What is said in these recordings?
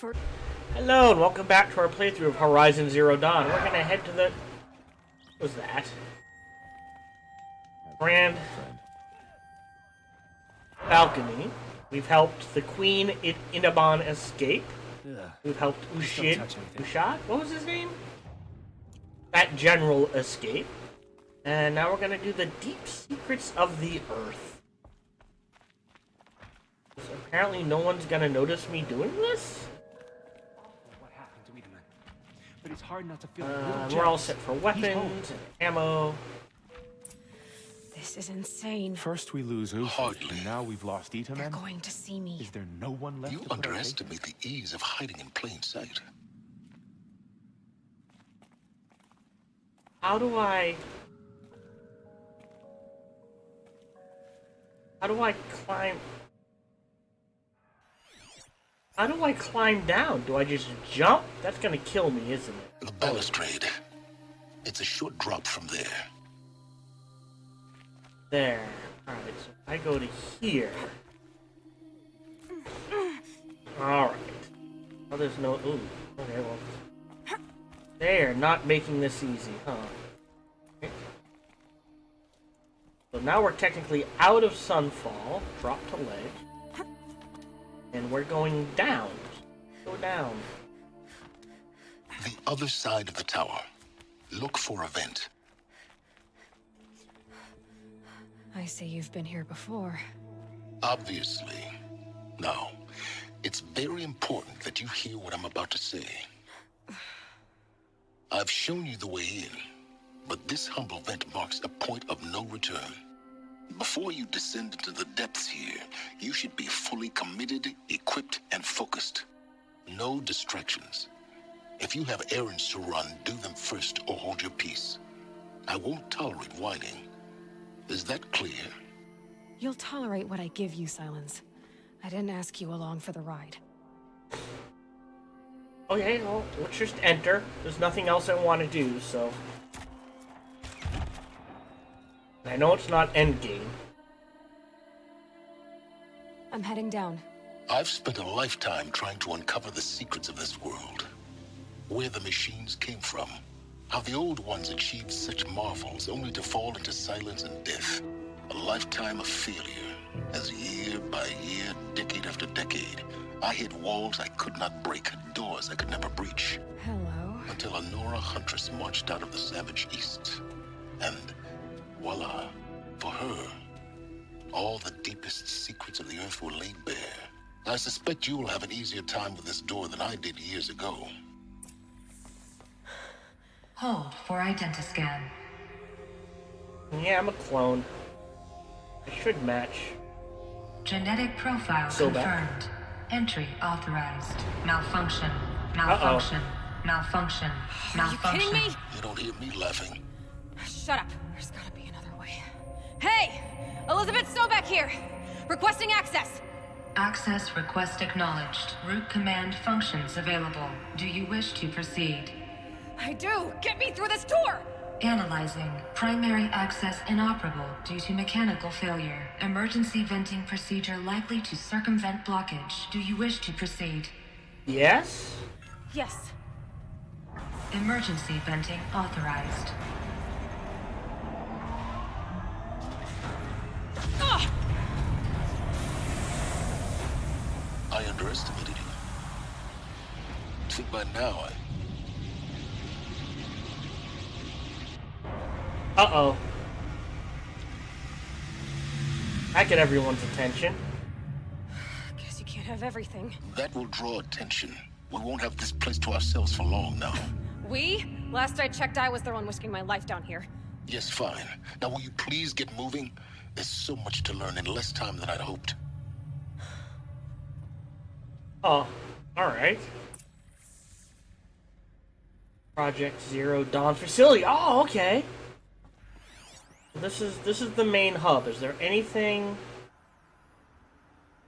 Hello and welcome back to our playthrough of Horizon Zero Dawn. We're gonna head to the... What was that? Grand balcony. We've helped the Queen Inaban escape. We've helped Ushad? What was his name? That general escape. And now we're gonna do the deep secrets of the Earth. So apparently no one's gonna notice me doing this? But it's hard not to feel we're all set for weapons and ammo. This is insane. First we lose Ufu, Hardly. and now we've lost Itaman. They're going to see me. Is there no one left You to put our faith underestimate the ease of hiding in plain sight. How do I climb? How do I climb down? Do I just jump? That's gonna kill me, isn't it? The balustrade. It's a short drop from there. There. Alright, so I go to here. Alright. Oh, there's no... Ooh. Okay, well... They're not making this easy, huh? Okay. So now we're technically out of Sunfall. Drop to ledge. And we're going down. Go down. The other side of the tower. Look for a vent. I see you've been here before. Obviously. Now, it's very important that you hear what I'm about to say. I've shown you the way in, but this humble vent marks a point of no return. Before you descend into the depths here, you should be fully committed, equipped, and focused. No distractions. If you have errands to run, do them first or hold your peace. I won't tolerate whining. Is that clear? You'll tolerate what I give you, Silence. I didn't ask you along for the ride. Okay, well, let's just enter. There's nothing else I want to do, so... I know it's not endgame. I'm heading down. I've spent a lifetime trying to uncover the secrets of this world. Where the machines came from. How the old ones achieved such marvels only to fall into silence and death. A lifetime of failure. As year by year, decade after decade, I hit walls I could not break, doors I could never breach. Hello. Until a Nora huntress marched out of the savage east. And voila, for her, all the deepest secrets of the Earth were laid bare. I suspect you will have an easier time with this door than I did years ago. Hold for identiscan. Yeah, I'm a clone. I should match. Genetic profile So confirmed. Entry authorized. Malfunction. Malfunction. Malfunction. Are you Malfunction. kidding me? You don't hear me laughing. Shut up. There's gotta be another way. Hey! Elizabeth Stovak here! Requesting access! Access request acknowledged. Root command functions available. Do you wish to proceed? I do! Get me through this door! Analyzing. Primary access inoperable due to mechanical failure. Emergency venting procedure likely to circumvent blockage. Do you wish to proceed? Yes? Yes. Emergency venting authorized. Ugh! I underestimated you. I think by now Uh-oh. I get everyone's attention. Guess you can't have everything. that will draw attention. We won't have this place to ourselves for long now. We? Last I checked, I was the one risking my life down here. Yes, fine. Now will you please get moving? There's so much to learn in less time than I'd hoped. Oh, alright. Project Zero Dawn facility. Oh, okay. This is the main hub. Is there anything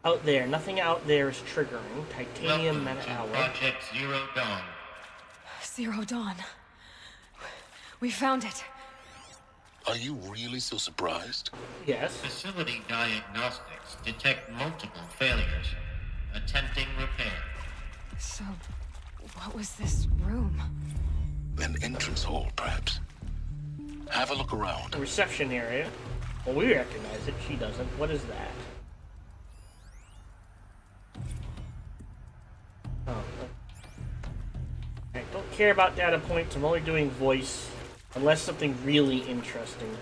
out there? Nothing out there is triggering. Titanium Welcome to Meta-Alloy. Project Zero Dawn. Zero Dawn. We found it. Are you really so surprised? Yes. Facility diagnostics detect multiple failures. Attempting repair. So, What was this room? An entrance hall, perhaps. Have a look around. The reception area. Well, we recognize it. She doesn't. What is that? Oh. I don't care about data points. I'm only doing voice. Unless something really interesting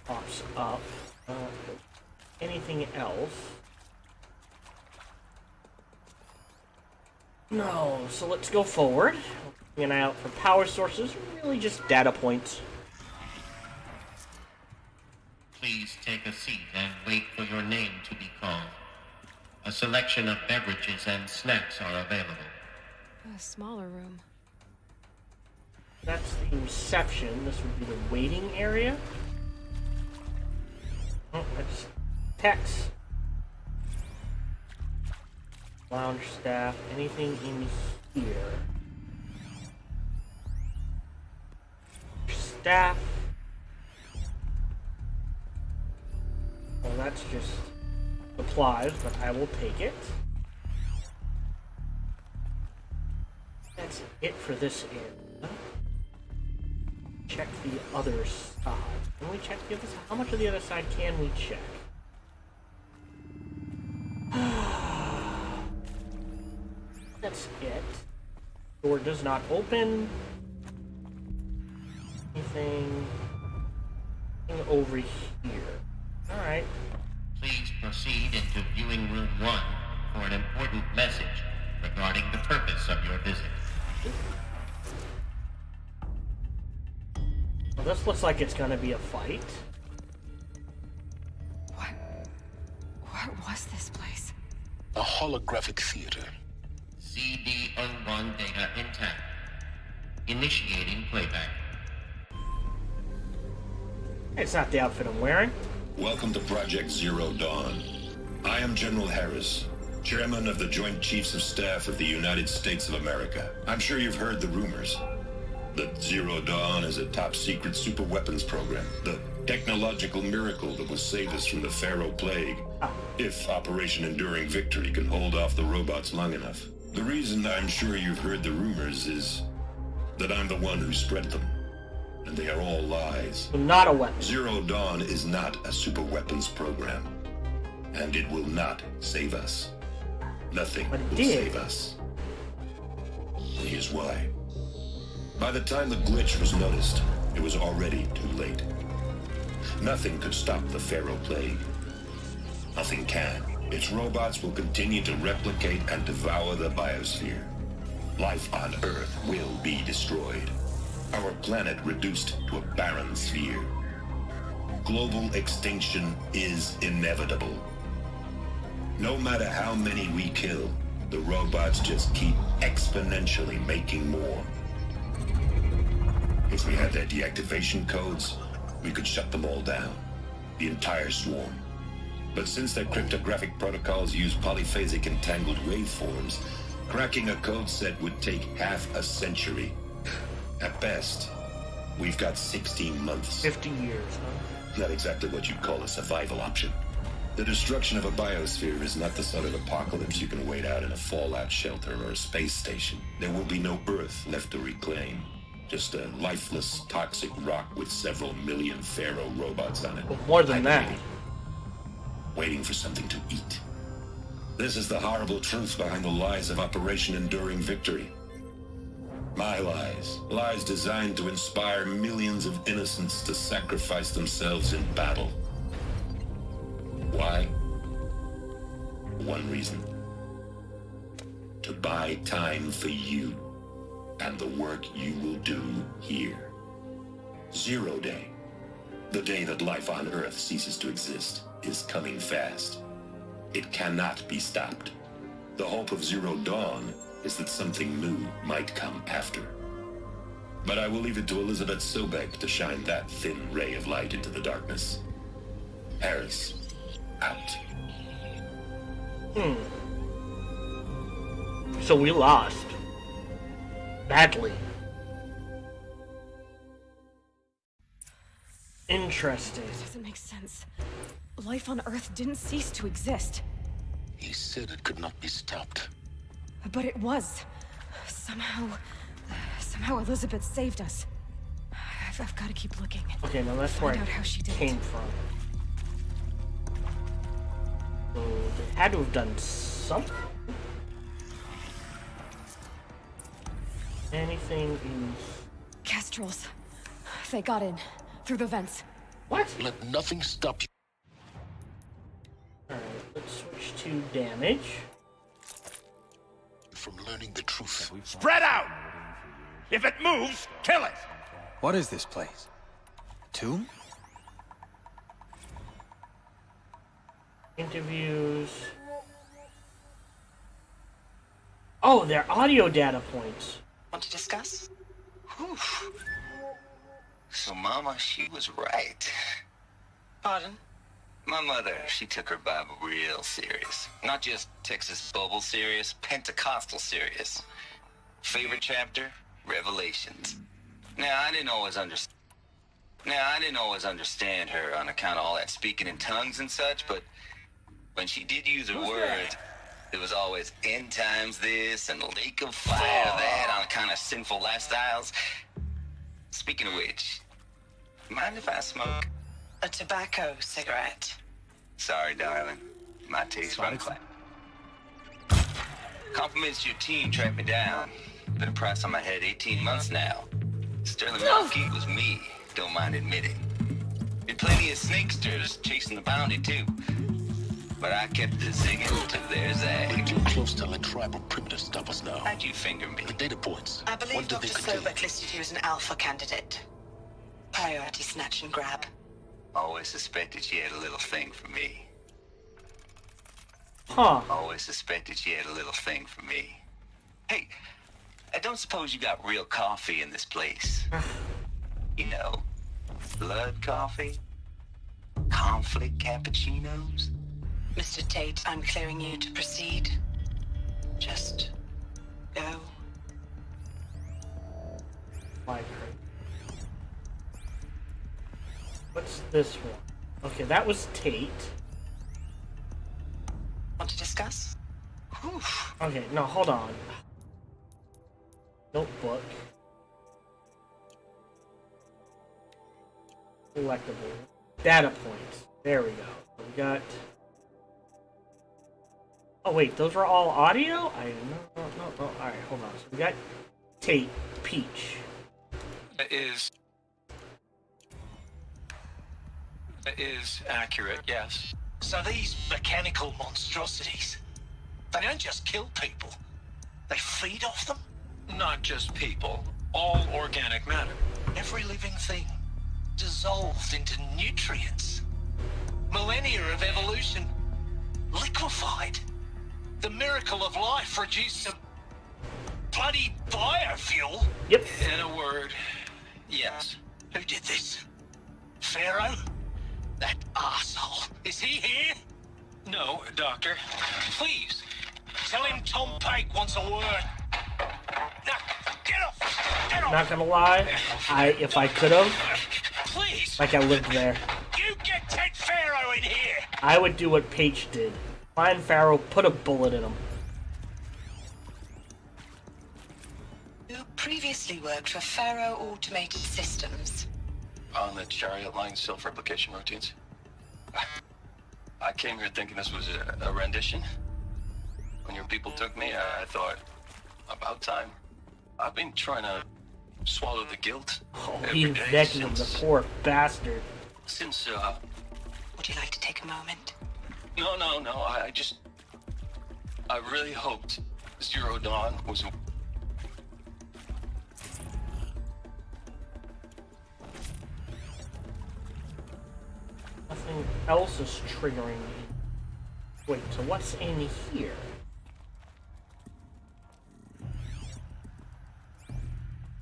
pops up. Anything else? No, so let's go forward. Keep an eye out for power sources, really just data points. Please take a seat and wait for your name to be called. A selection of beverages and snacks are available. A smaller room. That's the reception. This would be the waiting area. Oh, that's text. Lounge staff. Anything in here? Staff. Well, that's just supplies, but I will take it. That's it for this area. Check the other side. Can we check the other side? How much of the other side can we check? That's it. Door does not open. Anything over here? Alright. Please proceed into viewing room 1 for an important message regarding the purpose of your visit. Well, this looks like it's gonna be a fight. What was this place? A holographic theater. CD01 data intact. Initiating playback. It's not the outfit I'm wearing. Welcome to Project Zero Dawn. I am General Harris, Chairman of the Joint Chiefs of Staff of the United States of America. I'm sure you've heard the rumors that Zero Dawn is a top-secret superweapons program, the technological miracle that will save us from the Pharaoh Plague, if Operation Enduring Victory can hold off the robots long enough. The reason I'm sure you've heard the rumors is that I'm the one who spread them. And they are all lies. Not a weapon. Zero Dawn is not a superweapons program. And it will not save us. Nothing But it will did. save us. Here's why. By the time the glitch was noticed, it was already too late. Nothing could stop the Pharaoh Plague. Nothing can. Its robots will continue to replicate and devour the biosphere. Life on Earth will be destroyed. Our planet reduced to a barren sphere. Global extinction is inevitable. No matter how many we kill, the robots just keep exponentially making more. If we had their deactivation codes, we could shut them all down. The entire swarm. But since their cryptographic protocols use polyphasic entangled waveforms, cracking a code set would take half a century. At best, we've got 16 months. 50 years, huh? Not exactly what you'd call a survival option. The destruction of a biosphere is not the sort of apocalypse you can wait out in a fallout shelter or a space station. There will be no Earth left to reclaim. Just a lifeless, toxic rock with several million Pharaoh robots on it. But more than that. Waiting for something to eat. This is the horrible truth behind the lies of Operation Enduring Victory. My lies. Lies designed to inspire millions of innocents to sacrifice themselves in battle. Why? One reason. To buy time for you and the work you will do here. Zero Day. The day that life on Earth ceases to exist is coming fast. It cannot be stopped. The hope of Zero Dawn is that something new might come after. But I will leave it to Elizabeth Sobek to shine that thin ray of light into the darkness. Harris, out. So we lost. Badly. Interesting. This doesn't make sense. Life on Earth didn't cease to exist. He said it could not be stopped. But it was. Somehow Elizabeth saved us. I've got to keep looking. Okay, now that's where Find out how she it did came it. from. So they had to have done something. Anything in... Kestrels. They got in. Through the vents. What? Let nothing stop you. Alright, let's switch to damage. From learning the truth. Spread out! If it moves, kill it! What is this place? A tomb? Interviews. Oh, they're audio data points. Want to discuss? Whew. So, Mama, she was right. Pardon? My mother, she took her Bible real serious. Not just Texas Bible serious, Pentecostal serious. Favorite chapter? Revelations. Now, I didn't always understand her on account of all that speaking in tongues and such, but when she did use her words, there was always end times this and lake of fire that on account of sinful lifestyles. Speaking of which, mind if I smoke? A tobacco cigarette. Sorry, darling. My taste run clap. Compliments to your team tracked me down. Been a price on my head 18 months now. Sterling Malkeith was me, don't mind admitting. Did plenty of snakesters chasing the bounty too. But I kept the zigging to their zag. We're too close to let tribal primitives stop us now. How'd you finger me? The data points. I believe What did they Dr. contain? Sobek listed you as an alpha candidate. Priority snatch and grab. Always suspected she had a little thing for me. Huh. Always suspected she had a little thing for me. Hey, I don't suppose you got real coffee in this place. You know, blood coffee? Conflict cappuccinos? Mr. Tate, I'm clearing you to proceed. Just go. Like her. What's this one? Okay, that was Tate. Want to discuss? Whew. Okay, no, hold on. Notebook. Collectible. Data points. There we go. We got... Oh wait, those were all audio? No. Alright, hold on. So we got Tate, Peach. That is accurate, yes. So these mechanical monstrosities, they don't just kill people, they feed off them? Not just people, all organic matter. Every living thing dissolved into nutrients. Millennia of evolution liquefied. The miracle of life reduced to bloody biofuel. Yep. In a word, yes. Who did this? Pharaoh? That arsehole. Is he here? No, Doctor. Please, tell him Tom Pike wants a word. Now, get off! Get off! Not gonna lie, if I could have, Please! like I lived there, You get Ted Pharaoh in here! I would do what Paige did. Find Pharaoh, put a bullet in him. You previously worked for Pharaoh Automated Systems. On the chariot line self-replication routines. I came here thinking this was a rendition. When your people took me, I thought, about time. I've been trying to swallow the guilt. Oh, every he day infected him, the poor bastard. Since, Would you like to take a moment? no, I really hoped Zero Dawn was... Nothing else is triggering me. Wait, so what's in here?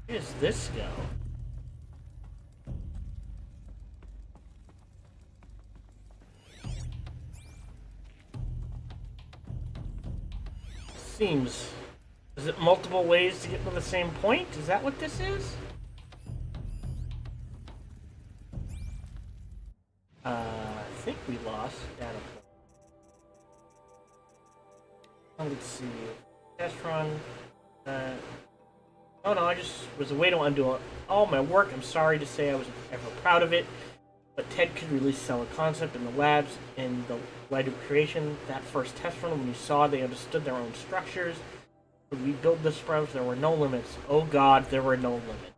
Where does this go? Seems... Is it multiple ways to get to the same point? Is that what this is? I think we lost data point. Let's see. Test run. Oh no, I just was a way to undo all my work. I'm sorry to say I wasn't ever proud of it, but Ted could really sell a concept in the labs in the light of creation. That first test run, when you saw they understood their own structures, when we built the sprouts, there were no limits. Oh god, there were no limits.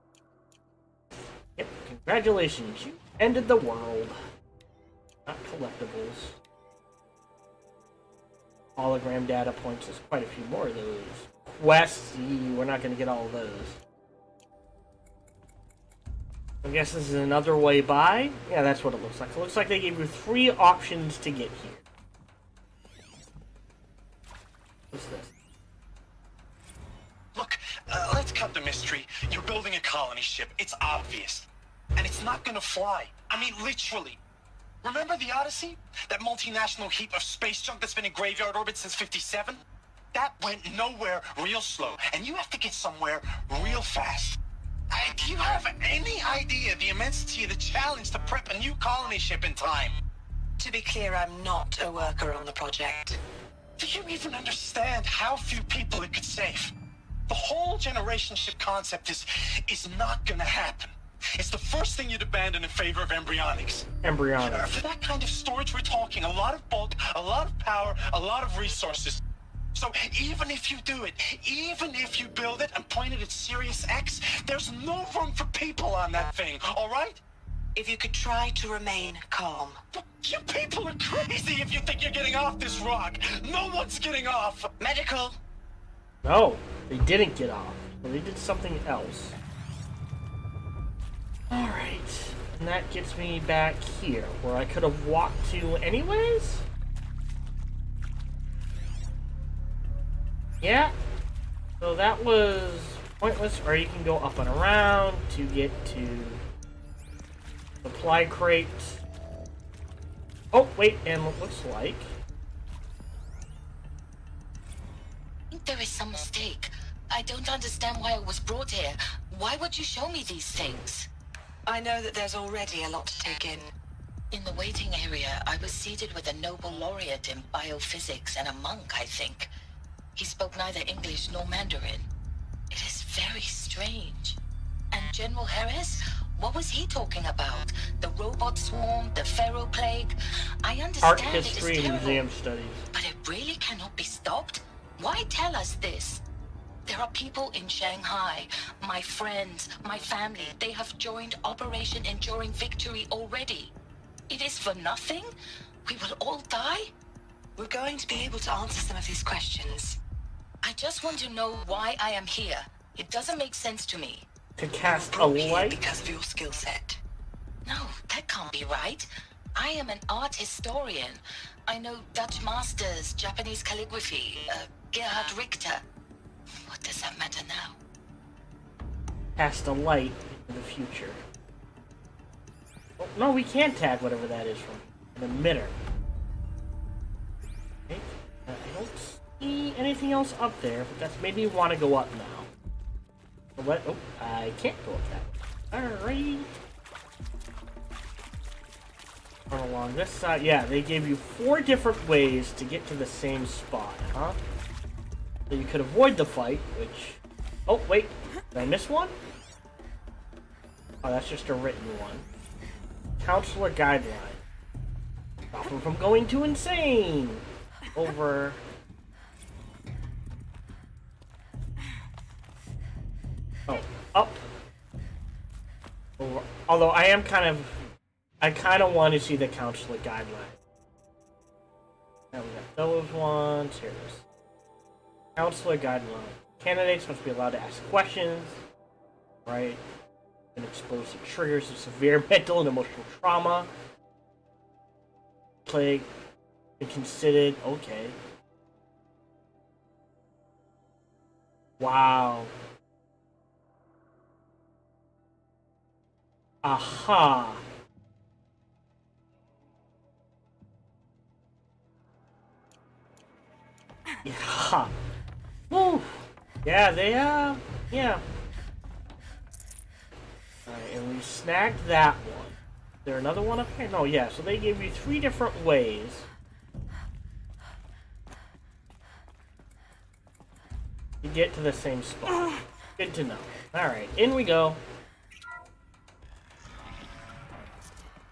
Yep, congratulations, you ended the world. Not collectibles. Hologram data points, there's quite a few more of those. Quests, we're not going to get all of those. I guess this is another way by. Yeah, that's what it looks like. It looks like they gave you 3 options to get here. What's this? Look, let's cut the mystery. You're building a colony ship. It's obvious. And it's not gonna fly. I mean, literally. Remember the Odyssey? That multinational heap of space junk that's been in graveyard orbit since 57? That went nowhere real slow. And you have to get somewhere real fast. Do you have any idea the immensity of the challenge to prep a new colony ship in time? To be clear, I'm not a worker on the project. Do you even understand how few people it could save? The whole generation ship concept is not gonna happen. It's the first thing you'd abandon in favor of embryonics. Embryonics. For that kind of storage, we're talking a lot of bulk, a lot of power, a lot of resources. So even if you do it, even if you build it and point it at Sirius X, there's no room for people on that thing, all right? If you could try to remain calm. You people are crazy if you think you're getting off this rock. No one's getting off. Medical. No, they didn't get off. They did something else. Alright. And that gets me back here, where I could have walked to anyways? Yeah. So that was pointless, or you can go up and around to get to supply crate. Oh, wait, and it looks like... I think there is some mistake. I don't understand why I was brought here. Why would you show me these things? I know that there's already a lot to take in. In the waiting area, I was seated with a Nobel laureate in biophysics and a monk, I think. He spoke neither English nor Mandarin. It is very strange. And General Harris? What was he talking about? The robot swarm, the Pharaoh plague? I understand Art history it is and terrible, museum studies. but it really cannot be stopped? Why tell us this? There are people in Shanghai, my friends, my family. They have joined Operation Enduring Victory already. It is for nothing? We will all die? We're going to be able to answer some of these questions. I just want to know why I am here. It doesn't make sense to me. To cast a Brought here light? because of your skill set. No, that can't be right. I am an art historian. I know Dutch masters, Japanese calligraphy, Gerhard Richter. What does that matter now? Cast a light in the future. Oh, no, we can't tag whatever that is from an emitter. Okay. I don't see anything else up there, but that's maybe you want to go up now. So what? Oh, I can't go up that way. Alright. Run along this side. Yeah, they gave you 4 different ways to get to the same spot, huh? So you could avoid the fight, which... Oh, wait. Did I miss one? Oh, that's just a written one. Counselor guideline. Stop him from going too insane! Over... Oh, up. Over. Although I am kind of... I kind of want to see the counselor guideline. Now we got those ones. Here it is. Counselor guideline. Candidates must be allowed to ask questions. Right? And exposed to triggers of severe mental and emotional trauma. Plague. And considered. Okay. Wow. Aha. Yeah. Woo. Yeah, they, yeah. Alright, and we snagged that one. Is there another one up here? No, yeah, so they gave you 3 different ways. To get to the same spot. Good to know. Alright, in we go.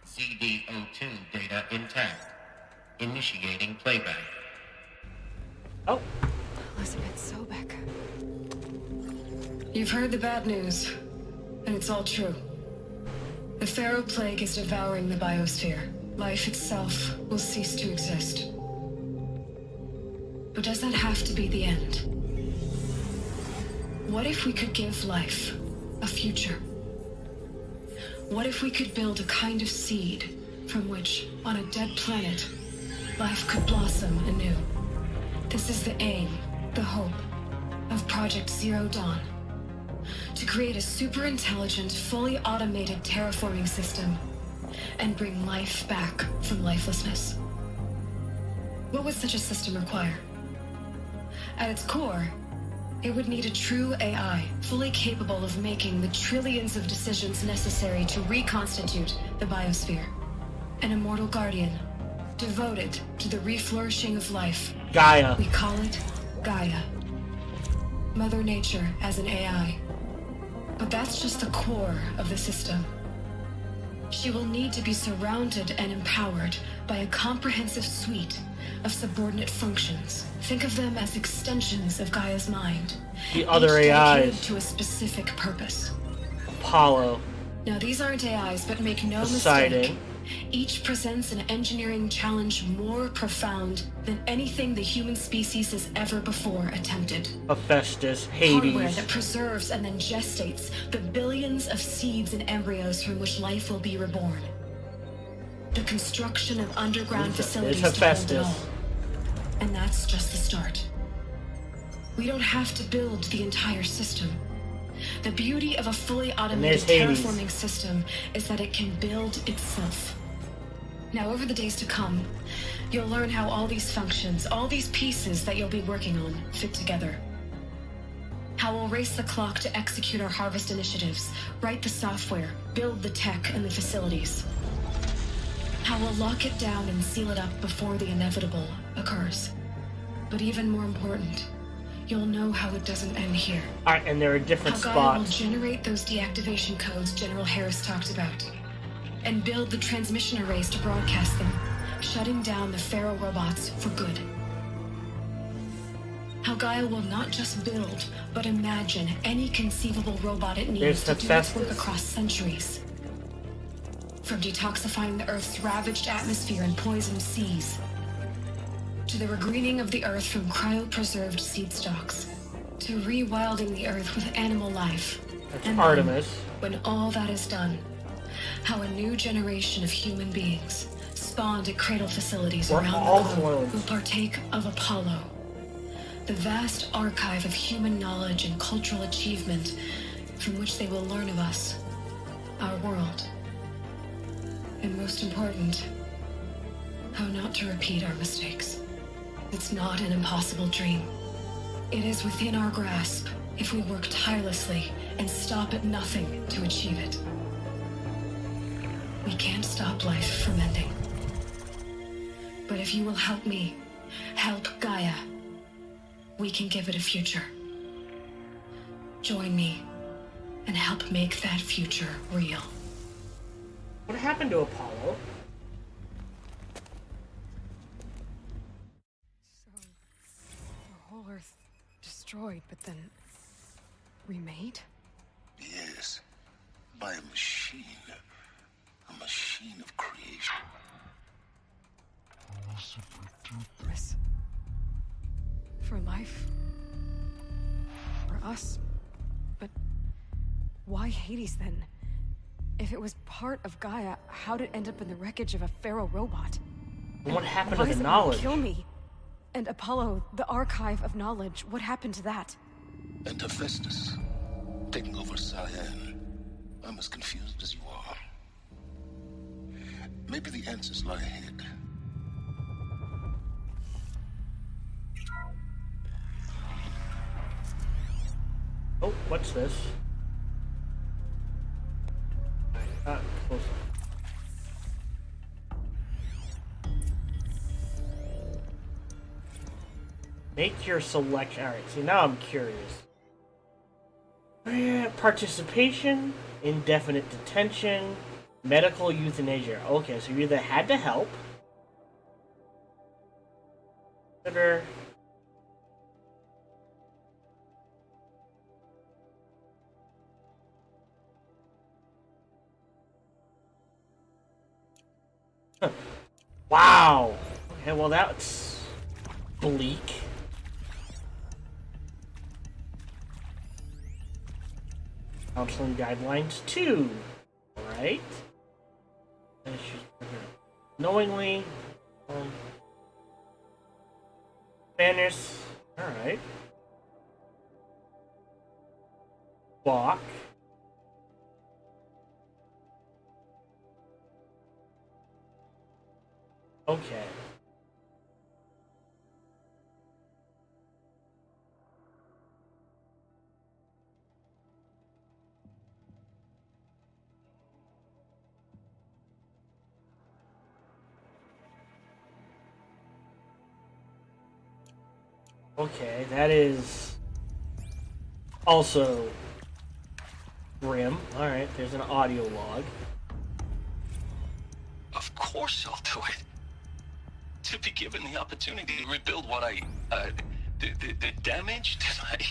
CD02 data intact. Initiating playback. Oh. Elizabeth Sobek. You've heard the bad news, and it's all true. The Pharaoh Plague is devouring the biosphere. Life itself will cease to exist. But does that have to be the end? What if we could give life a future? What if we could build a kind of seed from which, on a dead planet, life could blossom anew? This is the aim, the hope, of Project Zero Dawn. To create a super-intelligent, fully automated terraforming system and bring life back from lifelessness. What would such a system require? At its core, it would need a true AI, fully capable of making the trillions of decisions necessary to reconstitute the biosphere. An immortal guardian, devoted to the reflourishing of life. Gaia. We call it Gaia. Mother Nature as an AI. But that's just the core of the system. She will need to be surrounded and empowered by a comprehensive suite of subordinate functions. Think of them as extensions of Gaia's mind. The other each AIs. dedicated to a specific purpose. Apollo. Now these aren't AIs, but make no Poseidon. mistake. Each presents an engineering challenge more profound than anything the human species has ever before attempted. Hephaestus. Hardware Hades. that preserves and then gestates the billions of seeds and embryos from which life will be reborn. The construction of underground facilities to hold it Hephaestus. all. And that's just the start. We don't have to build the entire system. The beauty of a fully automated Hades. terraforming system is that it can build itself. Now, over the days to come, you'll learn how all these functions, all these pieces that you'll be working on, fit together. How we'll race the clock to execute our harvest initiatives, write the software, build the tech and the facilities. How we'll lock it down and seal it up before the inevitable occurs. But even more important, you'll know how it doesn't end here. Alright, and there are different How Gaia will spots. generate those deactivation codes General Harris talked about, and build the transmission arrays to broadcast them, shutting down the Pharaoh robots for good. How Gaia will not just build, but imagine any conceivable robot it needs to do its work across centuries. From detoxifying the Earth's ravaged atmosphere and poisoned seas, to the regreening of the Earth from cryopreserved seed stalks, to rewilding the Earth with animal life. That's And Artemis. then, when all that is done, how a new generation of human beings, spawned at cradle facilities We're around all the globe, clones. will partake of Apollo, the vast archive of human knowledge and cultural achievement from which they will learn of us, our world. And most important, how not to repeat our mistakes. It's not an impossible dream. It is within our grasp if we work tirelessly and stop at nothing to achieve it. We can't stop life from ending. But if you will help me, help Gaia, we can give it a future. Join me and help make that future real. What happened to Apollo? The whole Earth destroyed, but then remade? Yes, by a machine of creation. This. For life. For us. But why Hades then? If it was part of Gaia, how'd it end up in the wreckage of a Pharaoh robot? And what happened Why to does the it want knowledge? kill me? And Apollo, the archive of knowledge, what happened to that? And Hephaestus, taking over Cyan. I'm as confused as you are. Maybe the answers lie ahead. Oh, what's this? Close. Make your selection. Alright, see now I'm curious. Participation, indefinite detention, medical euthanasia. Okay, so you either had to help. Consider. Wow. Okay, well that's bleak. Counseling guidelines 2. Alright. Knowingly. Fairness. Alright. Walk. Okay. Okay, that is also grim. Alright, there's an audio log. Of course I'll do it. To be given the opportunity to rebuild what the damage that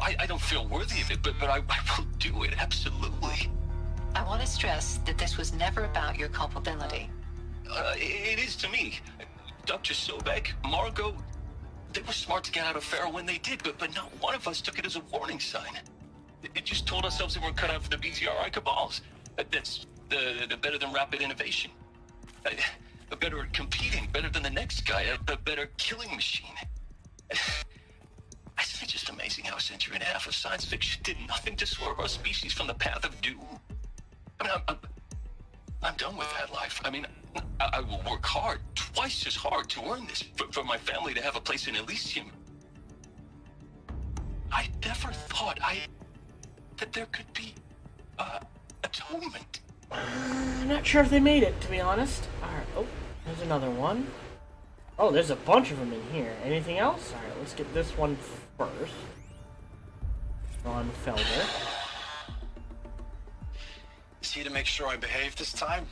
I don't feel worthy of it, but I will do it, absolutely. I want to stress that this was never about your culpability. It is to me. Dr. Sobek, Margot, they were smart to get out of Pharaoh when they did, but not one of us took it as a warning sign. It just told ourselves that we're cut out for the BTRI cabals. That's the better than rapid innovation. Better at competing, better than the next guy, a better killing machine. It's just amazing how a century and a half of science fiction did nothing to swerve our species from the path of doom. I mean, I'm done with that life. I mean, I will work hard, twice as hard to earn this, for my family to have a place in Elysium. I never thought that there could be atonement. I'm not sure if they made it, to be honest. Alright, oh, there's another one. Oh, there's a bunch of them in here. Anything else? Alright, let's get this one first. Ron Felder. Is he to make sure I behave this time?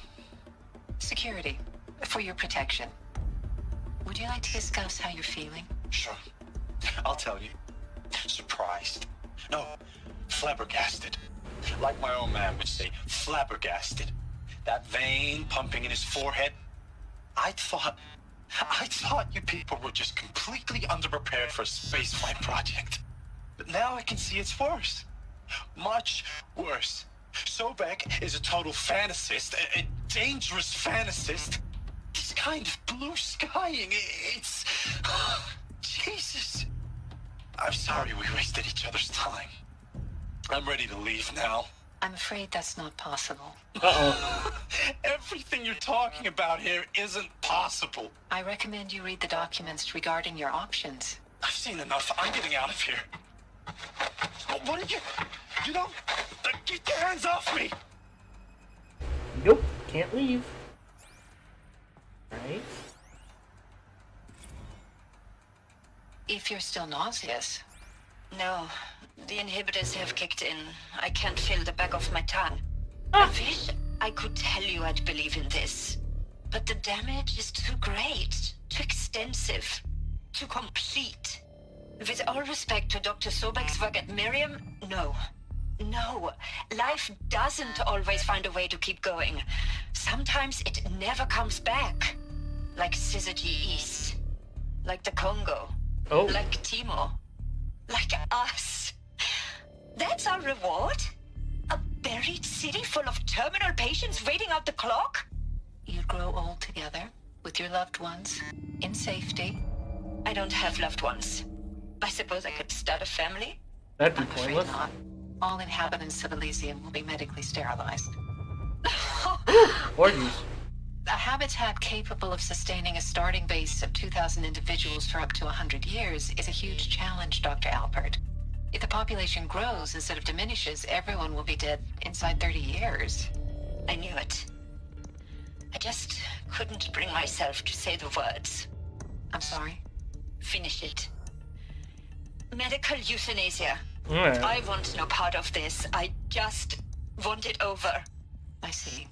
Security, for your protection. Would you like to discuss how you're feeling? Sure. I'll tell you. Surprised. No, flabbergasted. Like my own man would say, flabbergasted. That vein pumping in his forehead. I thought you people were just completely underprepared for a spaceflight project. But now I can see it's worse. Much worse. Sobek is a total fantasist, a dangerous fantasist. He's kind of blue skying. It's... Jesus. I'm sorry we wasted each other's time. I'm ready to leave now. I'm afraid that's not possible. Uh-oh. Everything you're talking about here isn't possible. I recommend you read the documents regarding your options. I've seen enough. I'm getting out of here. What did you... You know... Get your hands off me! Nope, can't leave. Right. If you're still nauseous. No, the inhibitors have kicked in. I can't feel the back of my tongue. Ah. I wish I could tell you I'd believe in this. But the damage is too great, too extensive, too complete. With all respect to Dr. Sobek's work at Miriam, no. No, life doesn't always find a way to keep going. Sometimes it never comes back. Like Syzygy East. Like the Congo. Oh. Like Timor. Like us. That's our reward? A buried city full of terminal patients waiting out the clock? You grow old together, with your loved ones, in safety. I don't have loved ones. I suppose I could start a family? That'd be I'm afraid pointless. not. All inhabitants of Elysium will be medically sterilized. Orgies. A habitat capable of sustaining a starting base of 2,000 individuals for up to 100 years is a huge challenge, Dr. Alpert. If the population grows instead of diminishes, everyone will be dead inside 30 years. I knew it. I just couldn't bring myself to say the words. I'm sorry. Finish it. Medical euthanasia. Alright. I want no part of this. I just want it over. I see.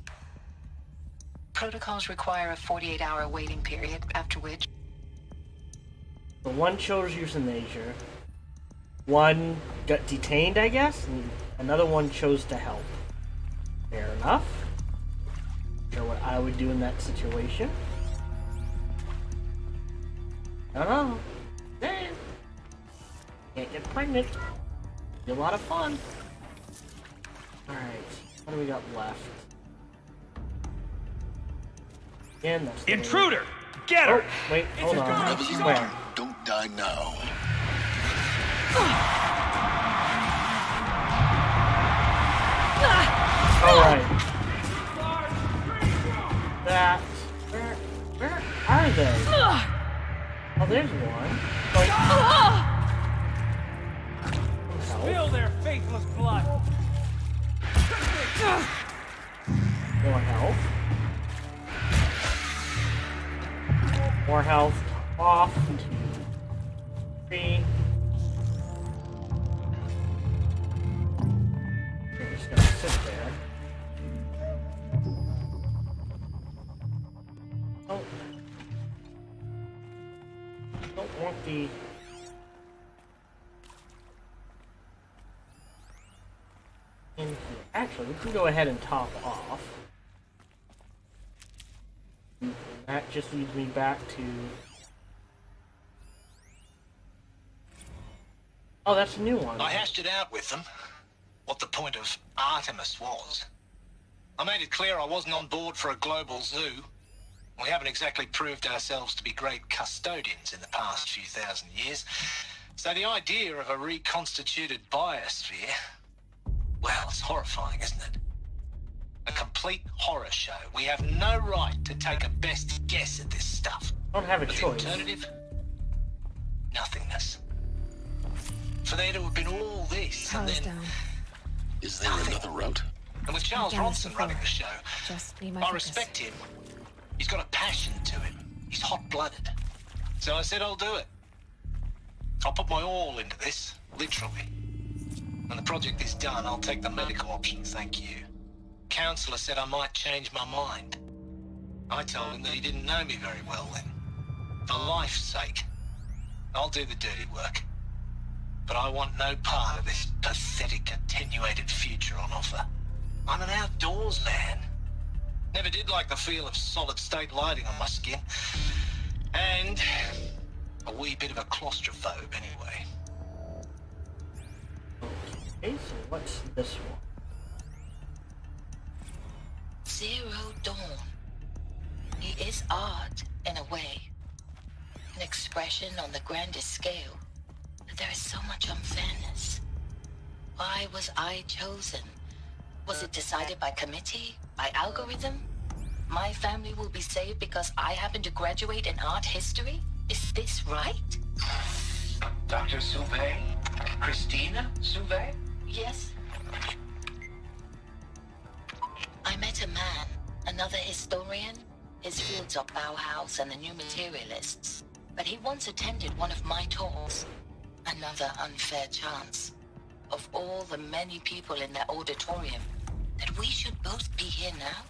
Protocols require a 48-hour waiting period, after which... So one chose euthanasia. One got detained, I guess, and another one chose to help. Fair enough. Not sure what I would do in that situation. I don't know. Damn. Can't get pregnant. Be a lot of fun. Alright, what do we got left? Again, that's the Intruder! Get her! Oh, wait, hold on. Whatever you Where? do, don't die now. Alright. That. Where are they? Oh, there's one. Spill their faithless blood! More health. More health. Off. 2, 3. We're just gonna sit there. Oh. Don't want the... in here. Actually, we can go ahead and top off. That just leads me back to... Oh, that's a new one. I hashed it out with them, what the point of Artemis was. I made it clear I wasn't on board for a global zoo. We haven't exactly proved ourselves to be great custodians in the past few thousand years. So the idea of a reconstituted biosphere, well, it's horrifying, isn't it? A complete horror show. We have no right to take a best guess at this stuff. Don't have a But choice. The alternative? Nothingness. For there to have been all this, and then... Is there another route? And with Charles Ronson running the show, Just need my I focus. respect him. He's got a passion to him. He's hot-blooded. So I said I'll do it. I'll put my all into this, literally. When the project is done, I'll take the medical option, thank you. Counselor said I might change my mind. I told him that he didn't know me very well then. For life's sake, I'll do the dirty work. But I want no part of this pathetic, attenuated future on offer. I'm an outdoors man. Never did like the feel of solid-state lighting on my skin. And a wee bit of a claustrophobe, anyway. Okay, so what's this one? Zero Dawn. He is art, in a way. An expression on the grandest scale. But there is so much unfairness. Why was I chosen? Was it decided by committee? By algorithm? My family will be saved because I happen to graduate in art history? Is this right? Dr. Souvet? Christina Souvet? Yes. I met a man, another historian. His fields are Bauhaus and the New Materialists. But he once attended one of my talks. Another unfair chance. Of all the many people in that auditorium, that we should both be here now?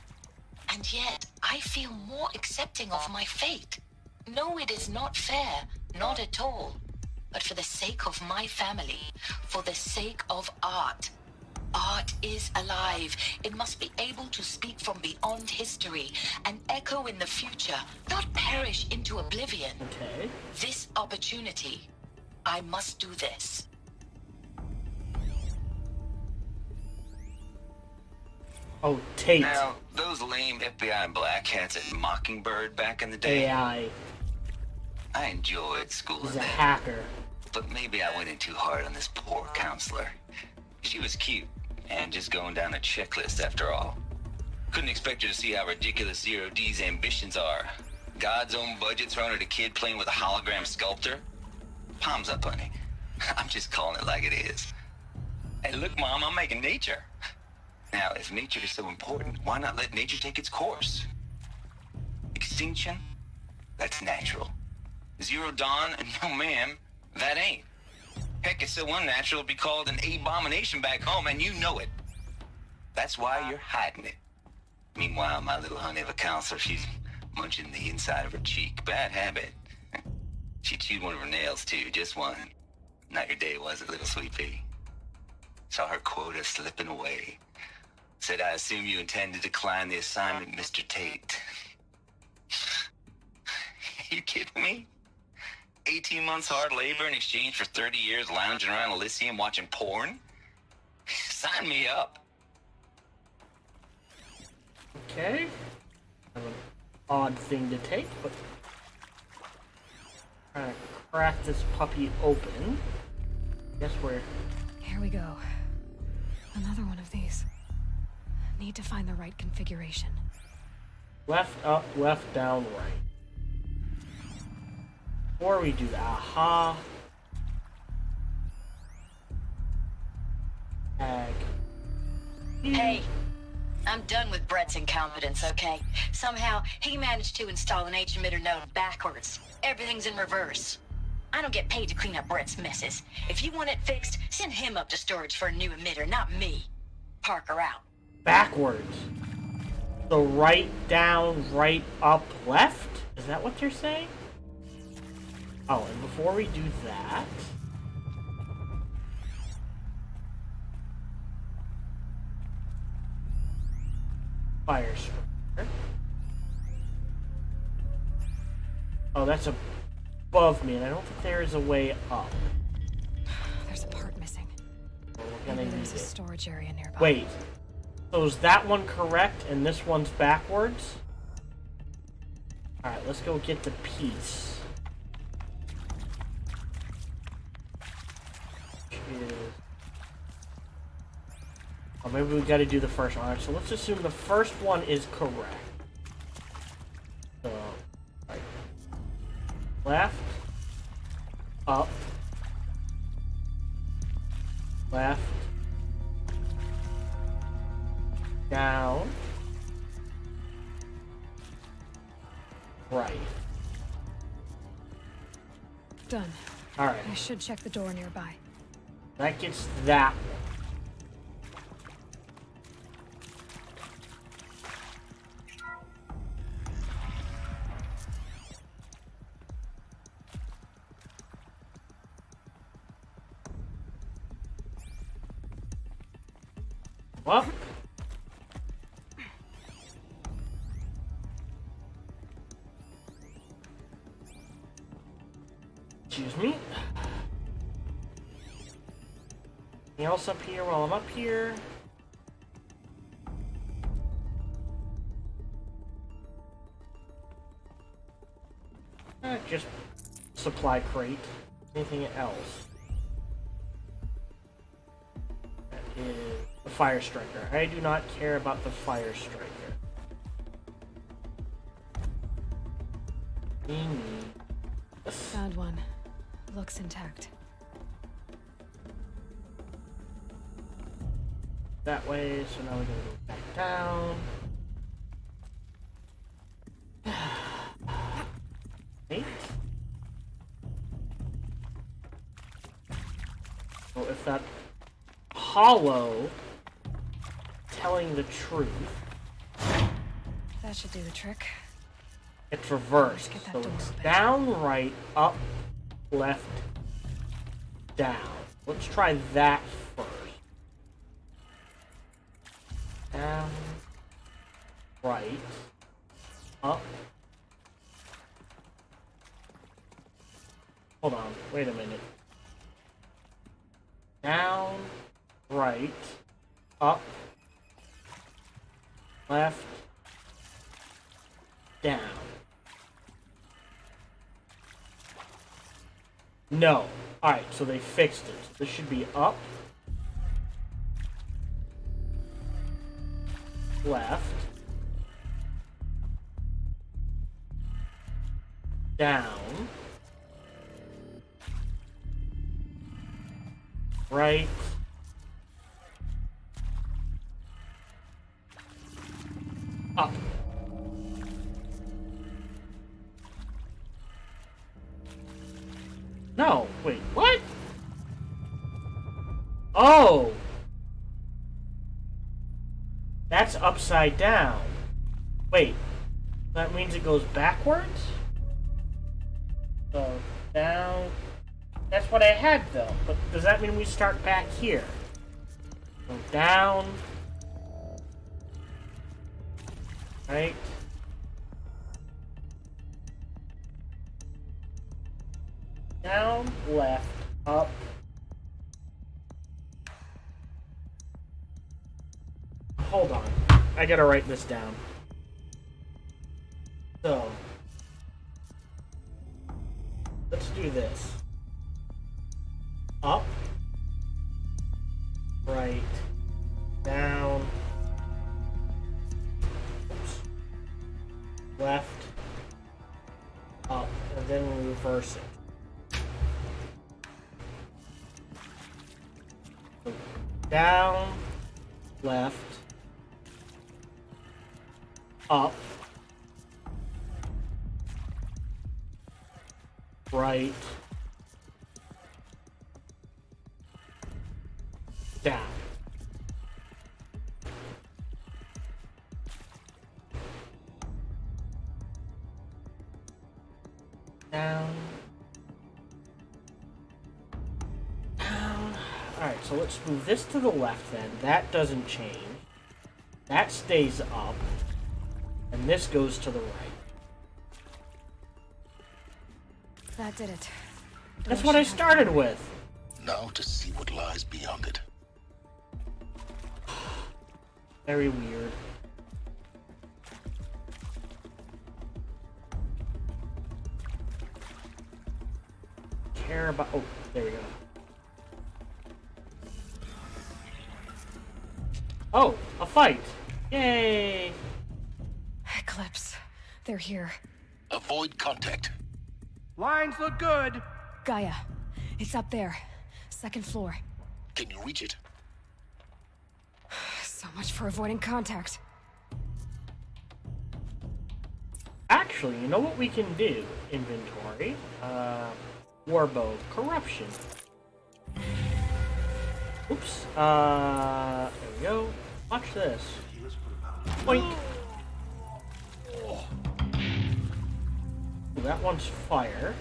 And yet, I feel more accepting of my fate. No, it is not fair. Not at all. But for the sake of my family, for the sake of art. Art is alive. It must be able to speak from beyond history and echo in the future, not perish into oblivion. Okay. This opportunity, I must do this. Oh, Tate. Now, those lame FBI black hats at Mockingbird back in the day. AI. I enjoyed school. He's a hacker. But maybe I went in too hard on this poor counselor. She was cute, and just going down a checklist after all. Couldn't expect her to see how ridiculous Zero D's ambitions are. God's own budget thrown at a kid playing with a hologram sculptor? Palms up, honey. I'm just calling it like it is. Hey, look, Mom, I'm making nature. Now, if nature is so important, why not let nature take its course? Extinction? That's natural. Zero Dawn? No, ma'am, that ain't. Heck, it's so unnatural it'd be called an abomination back home, and you know it. That's why you're hiding it. Meanwhile, my little honey of a counselor, she's munching the inside of her cheek. Bad habit. She chewed one of her nails, too, just one. Not your day, was it, little sweet pea? Saw her quota slipping away. Said, I assume you intend to decline the assignment, Mr. Tate. You kidding me? 18 months hard labor in exchange for 30 years lounging around Elysium watching porn? Sign me up. Okay. Kind of an odd thing to take, but trying to crack this puppy open. Guess we're... Here we go. Another one of these. Need to find the right configuration. Left, up, left, down, right. Before we do that, aha. Tag. Hey, I'm done with Brett's incompetence, okay? Somehow, he managed to install an H-emitter node backwards. Everything's in reverse. I don't get paid to clean up Brett's messes. If you want it fixed, send him up to storage for a new emitter, not me. Parker out. Backwards. So right, down, right, up, left? Is that what you're saying? Oh, and before we do that... Fire striker. Oh, that's above me, and I don't think there is a way up. There's a part missing. Well, we're gonna Maybe there's need a it. storage area nearby. Wait. So is that one correct, and this one's backwards? Alright, let's go get the piece. Which is... Oh, maybe we gotta do the first one. Alright, so let's assume the first one is correct. So, right. Left. Up. Left. Down. Right. Done. Alright. I should check the door nearby. That gets that one. Well. Excuse me. Anything else up here while I'm up here? Just supply crate. Anything else? That is the fire striker. I do not care about the fire striker. Found one. Looks intact. That way, so now we're gonna go back down. Eight. So if that hollow telling the truth, That should do the trick. it's reversed. Get that So door it's open. down, right, up, left, down. Let's try that first. Down, right, up. Hold on, wait a minute. Down, right, up, left, down. No. Alright, so they fixed it. This should be up, left, down, right, up. No, wait, what? Oh! That's upside down. Wait. That means it goes backwards? So, down... That's what I had, though. But does that mean we start back here? So, down... Right? Down, left, up... Hold on. I gotta write this down. So, let's do this. Up, right, down, oops, left, up, and then we reverse it. So, down, left, up, right, down. Down. Down. Alright, so let's move this to the left then. That doesn't change. That stays up. And this goes to the right. That did it. That's what I started with. Now to see what lies beyond it. Very weird. Care about... Oh, there we go. Oh, a fight. Yay! Eclipse. They're here. Avoid contact. Lines look good. Gaia. It's up there. Second floor. Can you reach it? So much for avoiding contact. Actually, you know what we can do? Inventory. Warbow. Corruption. Oops. There we go. Watch this. Boink. Ooh, that one's fire.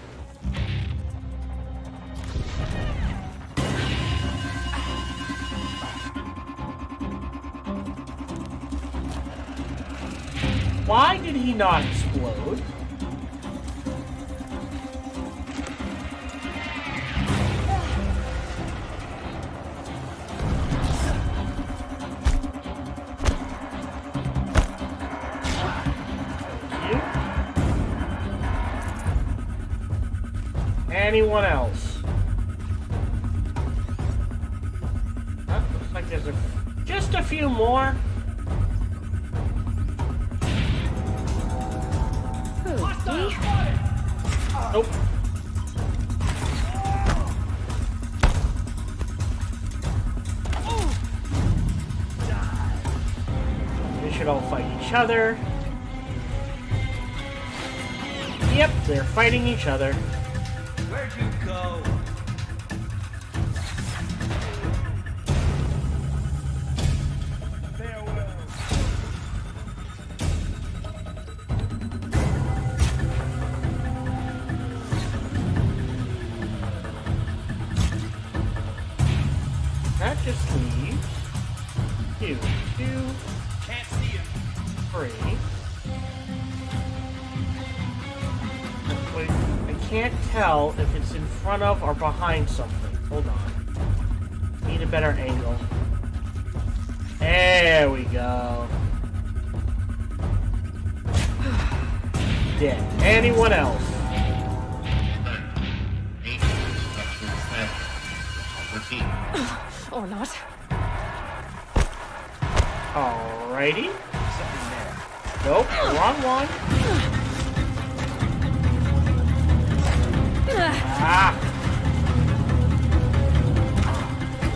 Why did he not explode? Anyone else? Looks like there's just a few more. Nope. They should all fight each other. Yep, they're fighting each other. Where'd you go? Farewell. That just leaves two. Can't see him. 3. Wait, I can't tell if it's in front of or behind something. Hold on. Need a better angle. There we go. Dead. Anyone else? Or not. Alrighty. Nope, wrong one. Ah!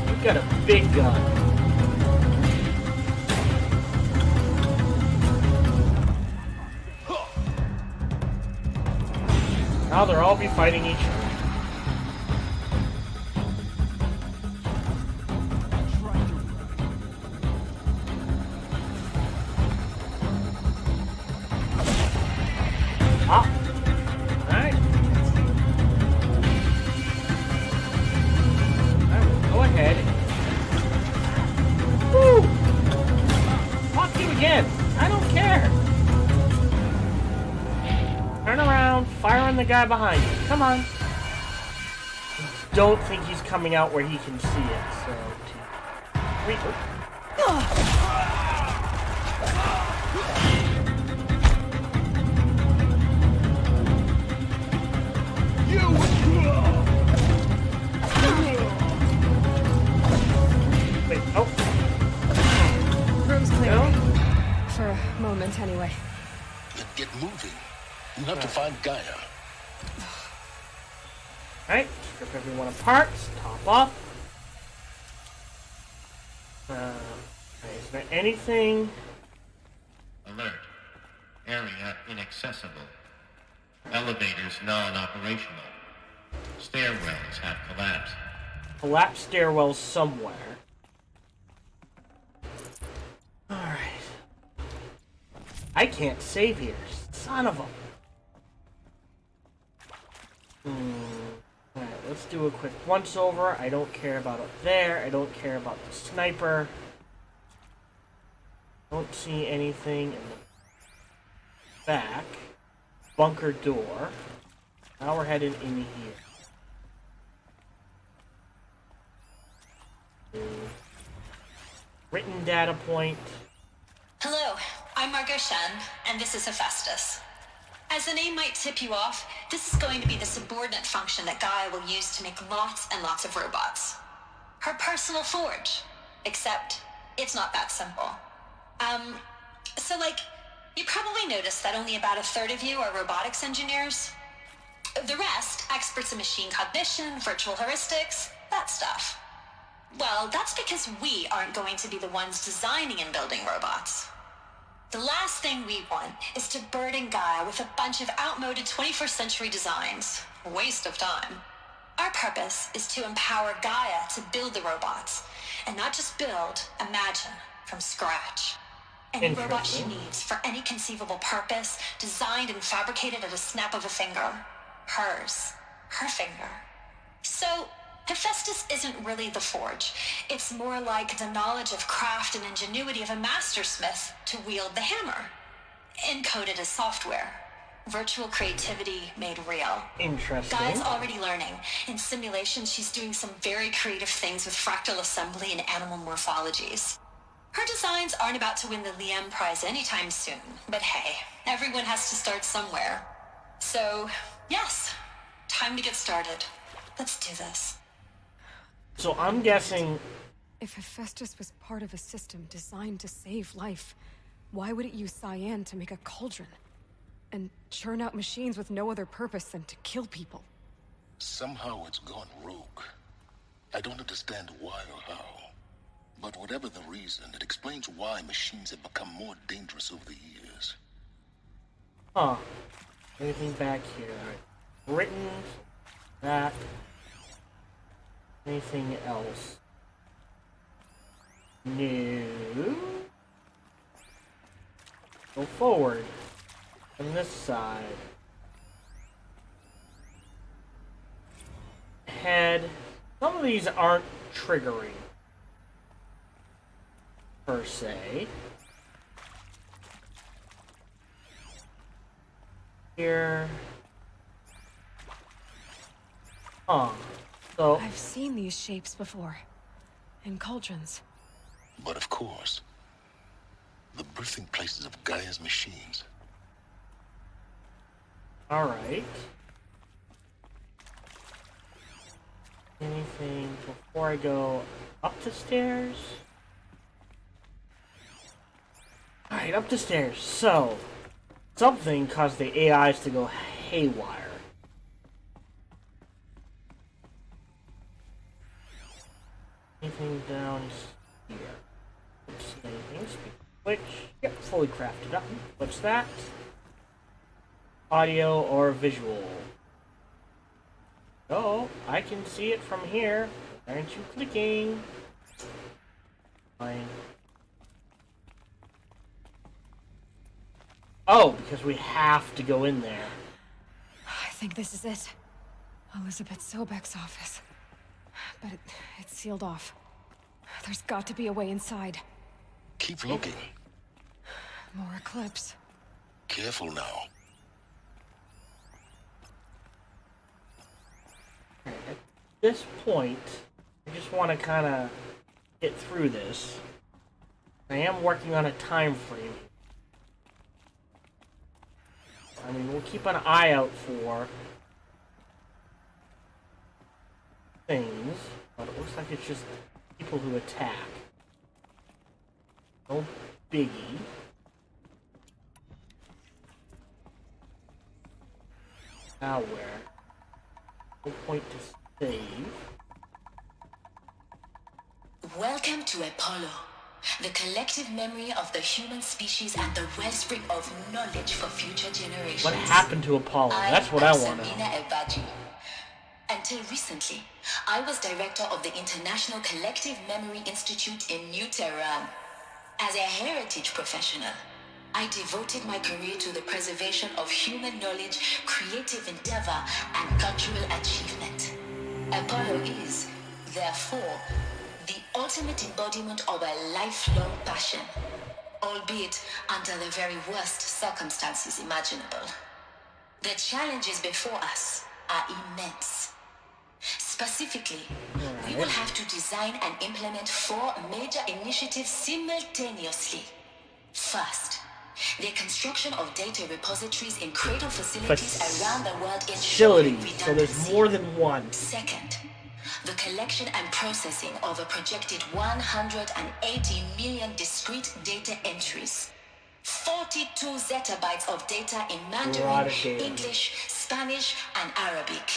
You got a big gun. Now they'll all be fighting each other. again. I don't care. Turn around, fire on the guy behind you. Come on. Don't think he's coming out where he can see it. So, 2, 3. Wait, oh. Room's clear. No? For a moment, anyway. Then get moving. You have to find Gaia. Alright, strip everyone apart. Top off. Is there anything? Alert. Area inaccessible. Elevators non-operational. Stairwells have collapsed. Collapsed stairwells somewhere. Alright. I can't save here. Son of a... Alright, let's do a quick once over. I don't care about up there. I don't care about the sniper. Don't see anything in the back. Bunker door. Now we're headed in here. Written data point. Hello, I'm Margot Shen, and this is Hephaestus. As the name might tip you off, this is going to be the subordinate function that Gaia will use to make lots and lots of robots. Her personal forge. Except, it's not that simple. So you probably noticed that only about 1/3 of you are robotics engineers. The rest, experts in machine cognition, virtual heuristics, that stuff. Well, that's because we aren't going to be the ones designing and building robots. The last thing we want is to burden Gaia with a bunch of outmoded 21st century designs. Waste of time. Our purpose is to empower Gaia to build the robots, and not just build, imagine, from scratch. Any robot she needs for any conceivable purpose, designed and fabricated at a snap of a finger. Hers. Her finger. So, Hephaestus isn't really the forge. It's more like the knowledge of craft and ingenuity of a mastersmith to wield the hammer. Encoded as software. Virtual creativity made real. Interesting. Gaia's already learning. In simulation, she's doing some very creative things with fractal assembly and animal morphologies. Her designs aren't about to win the Liam Prize anytime soon, but hey, everyone has to start somewhere. So, yes, time to get started. Let's do this. So I'm guessing... If Hephaestus was part of a system designed to save life, why would it use cyan to make a cauldron? And churn out machines with no other purpose than to kill people? Somehow it's gone rogue. I don't understand why or how. But whatever the reason, it explains why machines have become more dangerous over the years. Huh. Anything back here? Written. That. Anything else? No. Go forward. On this side. Head. Some of these aren't triggering. Per se. Here. Huh. So I've seen these shapes before. In cauldrons. But of course, the birthing places of Gaia's machines. Alright. Anything before I go up the stairs? Alright, up the stairs. So, something caused the AIs to go haywire. Anything down here? Oops, anything? Switch. Yep, fully crafted up. What's that? Audio or visual? Oh, I can see it from here. Aren't you clicking? Fine. Oh, because we have to go in there. I think this is it. Elizabeth Sobek's office. But it's sealed off. There's got to be a way inside. Keep looking. More eclipse. Careful now. At this point, I just want to kind of get through this. I am working on a time frame. I mean, we'll keep an eye out for things, but it looks like it's just people who attack. No biggie. Now where? No point to save. Welcome to Apollo, the collective memory of the human species and the wellspring of knowledge for future generations. What happened to Apollo? That's what I want to know. Until recently, I was director of the International Collective Memory Institute in New Tehran. As a heritage professional, I devoted my career to the preservation of human knowledge, creative endeavor, and cultural achievement. Apollo is, therefore, the ultimate embodiment of a lifelong passion, albeit under the very worst circumstances imaginable. The challenges before us are immense. Specifically, we will have to design and implement 4 major initiatives simultaneously. First, the construction of data repositories in cradle facilities around the world ensuring redundancy. So there's more than one. Second, the collection and processing of a projected 180 million discrete data entries. 42 zettabytes of data in Mandarin, English, Spanish, and Arabic.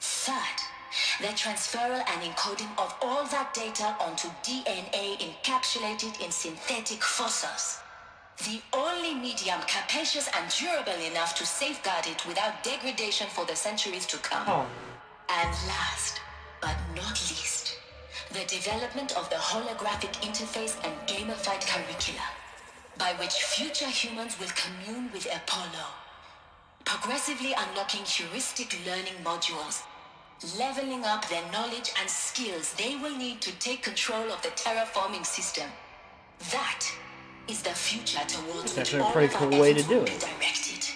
Third, the transferal and encoding of all that data onto DNA encapsulated in synthetic fossils. The only medium capacious and durable enough to safeguard it without degradation for the centuries to come. And last, but not least, the development of the holographic interface and gamified curricula, by which future humans will commune with Apollo, progressively unlocking heuristic learning modules, leveling up their knowledge and skills they will need to take control of the terraforming system. That is the future towards which all of our efforts will be directed.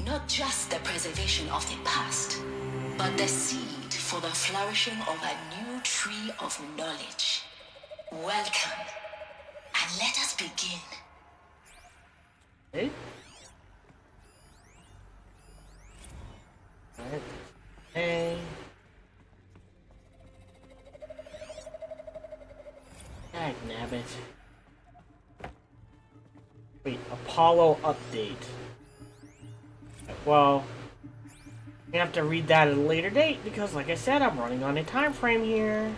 Not just the preservation of the past, but the seed for the flourishing of a new tree of knowledge. Welcome, and let us begin. Hey? Alright. Hey. Dagnabbit. Wait, Apollo update. Well, we have to read that at a later date because, like I said, I'm running on a time frame here.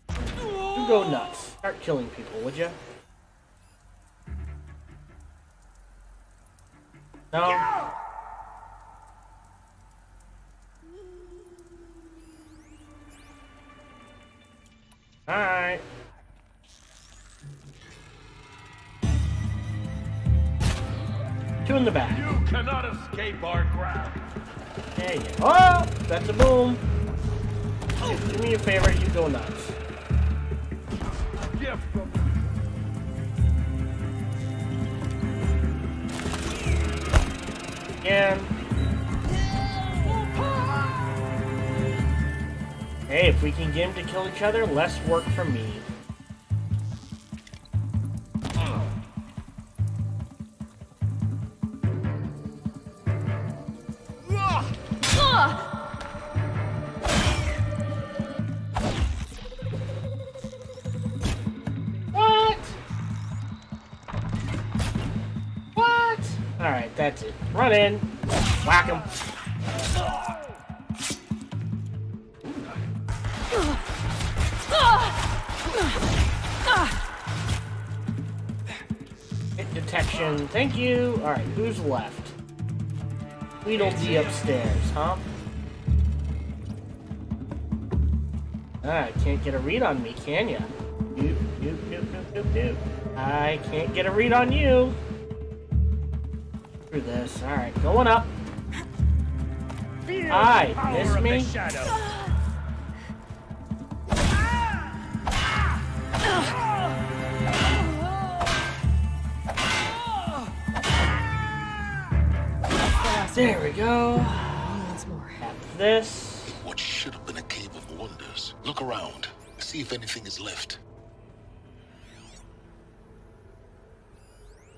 You go nuts. Start killing people, would you? No? Alright. Two in the back. You cannot escape our grab. There you go. Oh! That's a boom. Do me a favor, you go nuts. Gift from Again. Hey, if we can get them to kill each other, less work for me. What? Alright, that's it. Run in. Whack him. Hit detection. Thank you. Alright, who's left? Tweedledee upstairs, huh? Can't get a read on me, can ya? Nope. I can't get a read on you. Through this. Alright, going up. Hi, miss me? There we go. Once more. Have this. What should have been a cave of wonders. Look around. See if anything is left.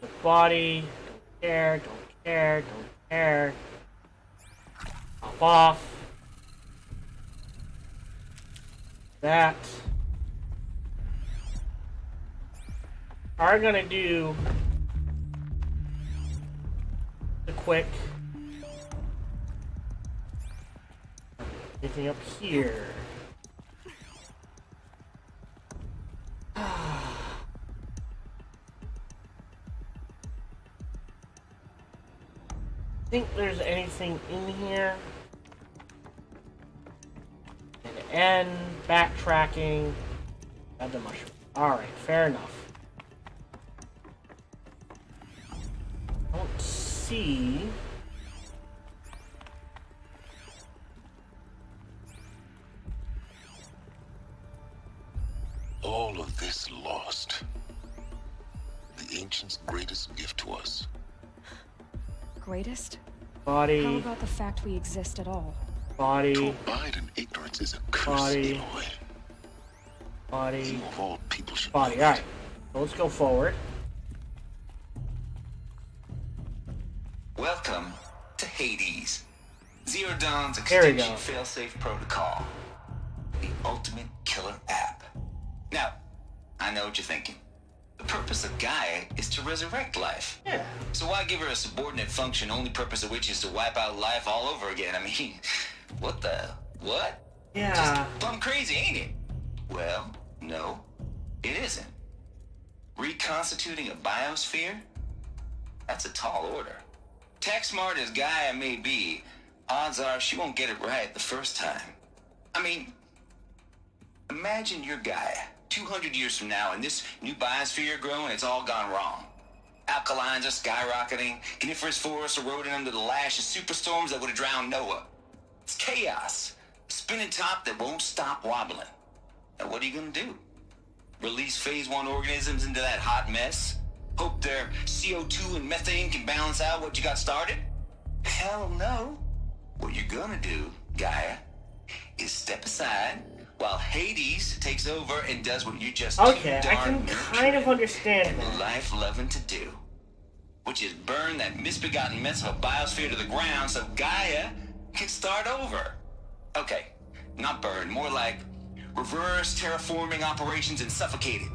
The body. Don't care, don't care, don't care. Pop off. That. Are gonna do the quick. Anything up here? Think there's anything in here? And backtracking. Add the mushroom. Alright, fair enough. Don't see. All of this lost. The ancients' greatest gift to us. Greatest? Body. How about the fact we exist at all? Body. To abide in ignorance is a curse, Body. Aloy. Body. You of all people should Body. know Alright. So let's go forward. Welcome to Hades. Zero Dawn's There we extension go. failsafe protocol. The ultimate killer app. Now, I know what you're thinking. The purpose of Gaia is to resurrect life. Yeah. So why give her a subordinate function, only purpose of which is to wipe out life all over again? I mean, what the... what? Yeah. Just plumb crazy, ain't it? Well, no, it isn't. Reconstituting a biosphere? That's a tall order. Tech smart as Gaia may be, odds are she won't get it right the first time. I mean, imagine you're Gaia, 200 years from now, and this new biosphere you're growing, it's all gone wrong. Alkalines are skyrocketing, coniferous forests eroding under the lash of superstorms that would have drowned Noah. It's chaos, a spinning top that won't stop wobbling. Now what are you gonna do? Release phase 1 organisms into that hot mess? Hope their CO2 and methane can balance out what you got started? Hell no. What you're gonna do, Gaia, is step aside while Hades takes over and does what you just Okay, too I darn can kind of understand and that. life-loving to do, which is burn that misbegotten mess of a biosphere to the ground so Gaia can start over. Okay, not burn, more like reverse terraforming operations and suffocate it.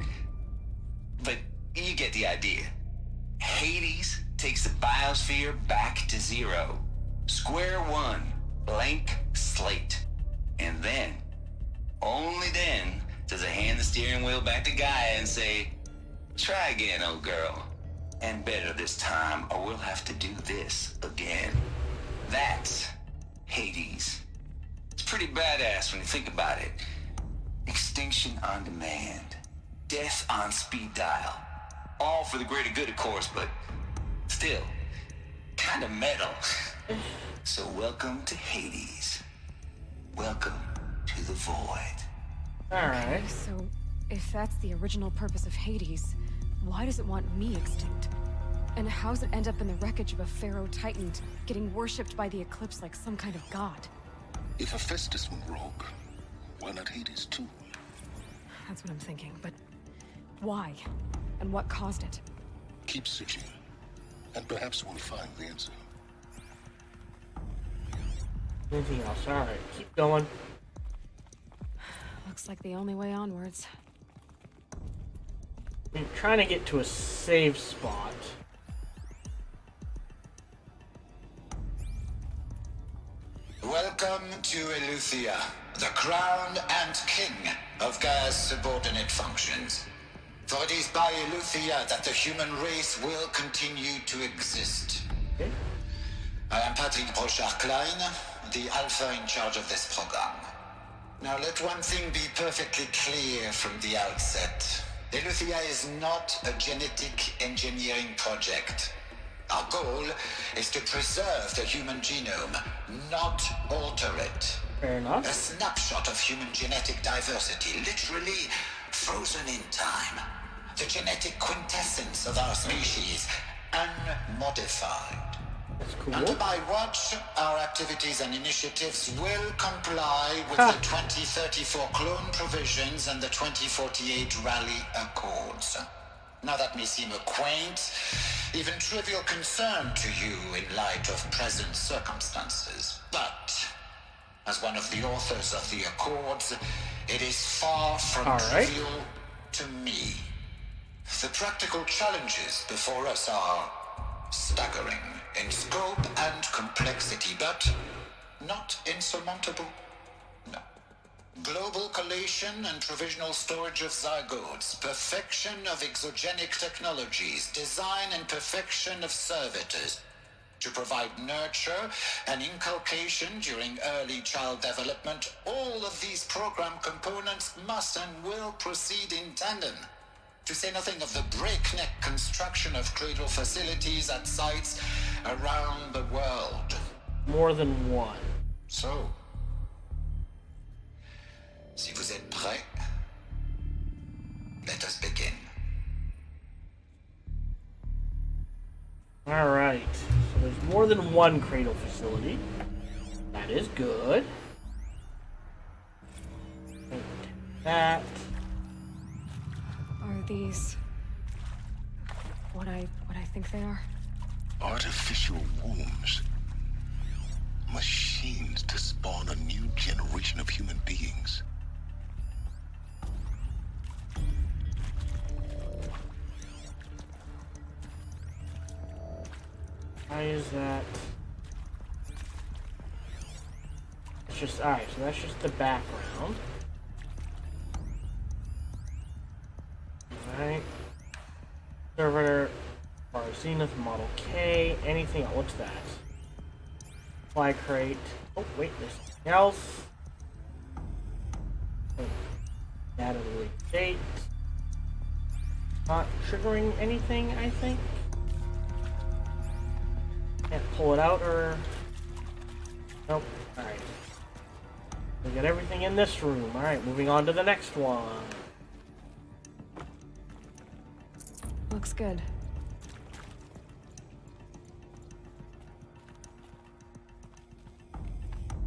But you get the idea. Hades takes the biosphere back to zero. Square one, blank slate. And then, only then, does it hand the steering wheel back to Gaia and say, try again, old girl. And better this time, or we'll have to do this again. That's Hades. It's pretty badass when you think about it. Extinction on demand. Death on speed dial. All for the greater good, of course, but still, kind of metal. So welcome to Hades. Welcome to the void. Alright. So, if that's the original purpose of Hades, why does it want me extinct? And how's it end up in the wreckage of a pharaoh titan, getting worshipped by the Eclipse like some kind of god? If Hephaestus went rogue, why not Hades too? That's what I'm thinking, but why? And what caused it? Keep searching, and perhaps we'll find the answer. Anything else? Alright, keep going. Looks like the only way onwards. I'm trying to get to a save spot. Welcome to Eleuthia, the crown and king of Gaia's subordinate functions. For it is by Eleuthia that the human race will continue to exist. Okay. I am Patrick Brochard-Klein, the alpha in charge of this program. Now let one thing be perfectly clear from the outset. Eleuthia is not a genetic engineering project. Our goal is to preserve the human genome, not alter it. Fair enough. A snapshot of human genetic diversity, literally frozen in time. The genetic quintessence of our species, unmodified. That's cool. Under my watch, our activities and initiatives will comply with the 2034 clone provisions and the 2048 Rally Accords. Now that may seem a quaint, even trivial concern to you in light of present circumstances, but as one of the authors of the Accords, it is far from trivial to me. The practical challenges before us are staggering in scope and complexity, but not insurmountable. No. Global collation and provisional storage of zygotes, perfection of exogenic technologies, design and perfection of servitors to provide nurture and inculcation during early child development. All of these program components must and will proceed in tandem. To say nothing of the breakneck construction of cradle facilities at sites around the world. More than one. So, si vous êtes prêts, let us begin. Alright, so there's more than one cradle facility. That is good. That. Are these what I think they are? Artificial wombs. Machines to spawn a new generation of human beings. Why is that? It's just, alright, so that's just the background. Alright. Servitor, or Zenith Model K, anything else? What's that? Fly crate. Oh, wait, there's something else. Oh, data release date. Not triggering anything, I think. Can't pull it out or... Nope. Alright. We got everything in this room. Alright, moving on to the next one. Looks good.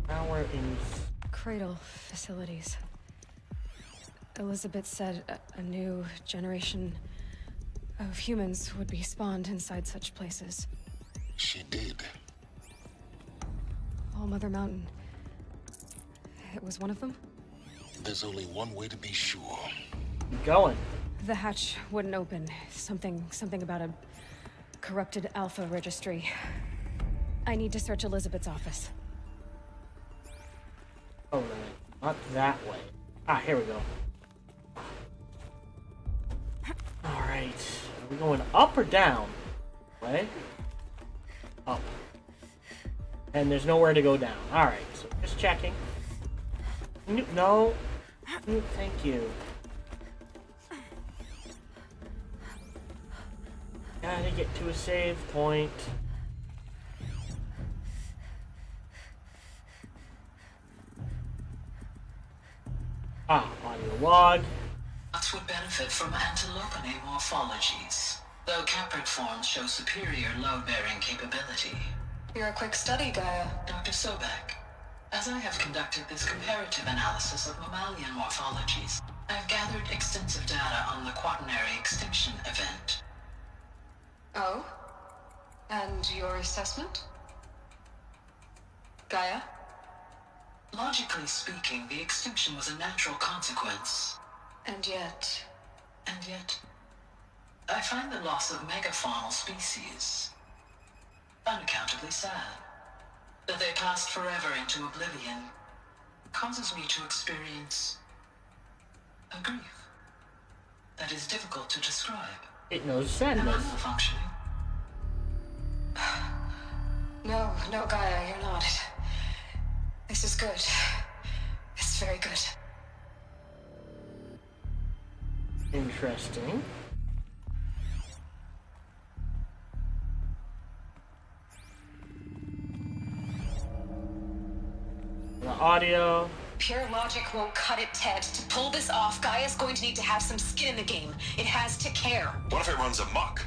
Now we're in... Cradle facilities. Elizabeth said a new generation of humans would be spawned inside such places. She did. All Mother Mountain. It was one of them? There's only one way to be sure. Keep going. The hatch wouldn't open. Something about a corrupted Alpha registry. I need to search Elizabeth's office. Oh, no. Not that way. Ah, here we go. Alright. Are we going up or down? Way? Up. And there's nowhere to go down. Alright, so just checking. No. Thank you. Gotta get to a save point. Ah, audio log. Nuts would benefit from antilopine morphologies, though caprid forms show superior load-bearing capability. You're a quick study, Gaia. Dr. Sobek, as I have conducted this comparative analysis of mammalian morphologies, I have gathered extensive data on the quaternary extinction event. Oh? And your assessment? Gaia? Logically speaking, the extinction was a natural consequence. And yet, I find the loss of megafaunal species unaccountably sad. That they passed forever into oblivion causes me to experience a grief that is difficult to describe. It knows Am I sadness. malfunctioning? no, Gaia, you're not. This is good. It's very good. Interesting. The audio. Pure logic won't cut it, Ted. To pull this off, Gaia's going to need to have some skin in the game. It has to care. What if it runs amok?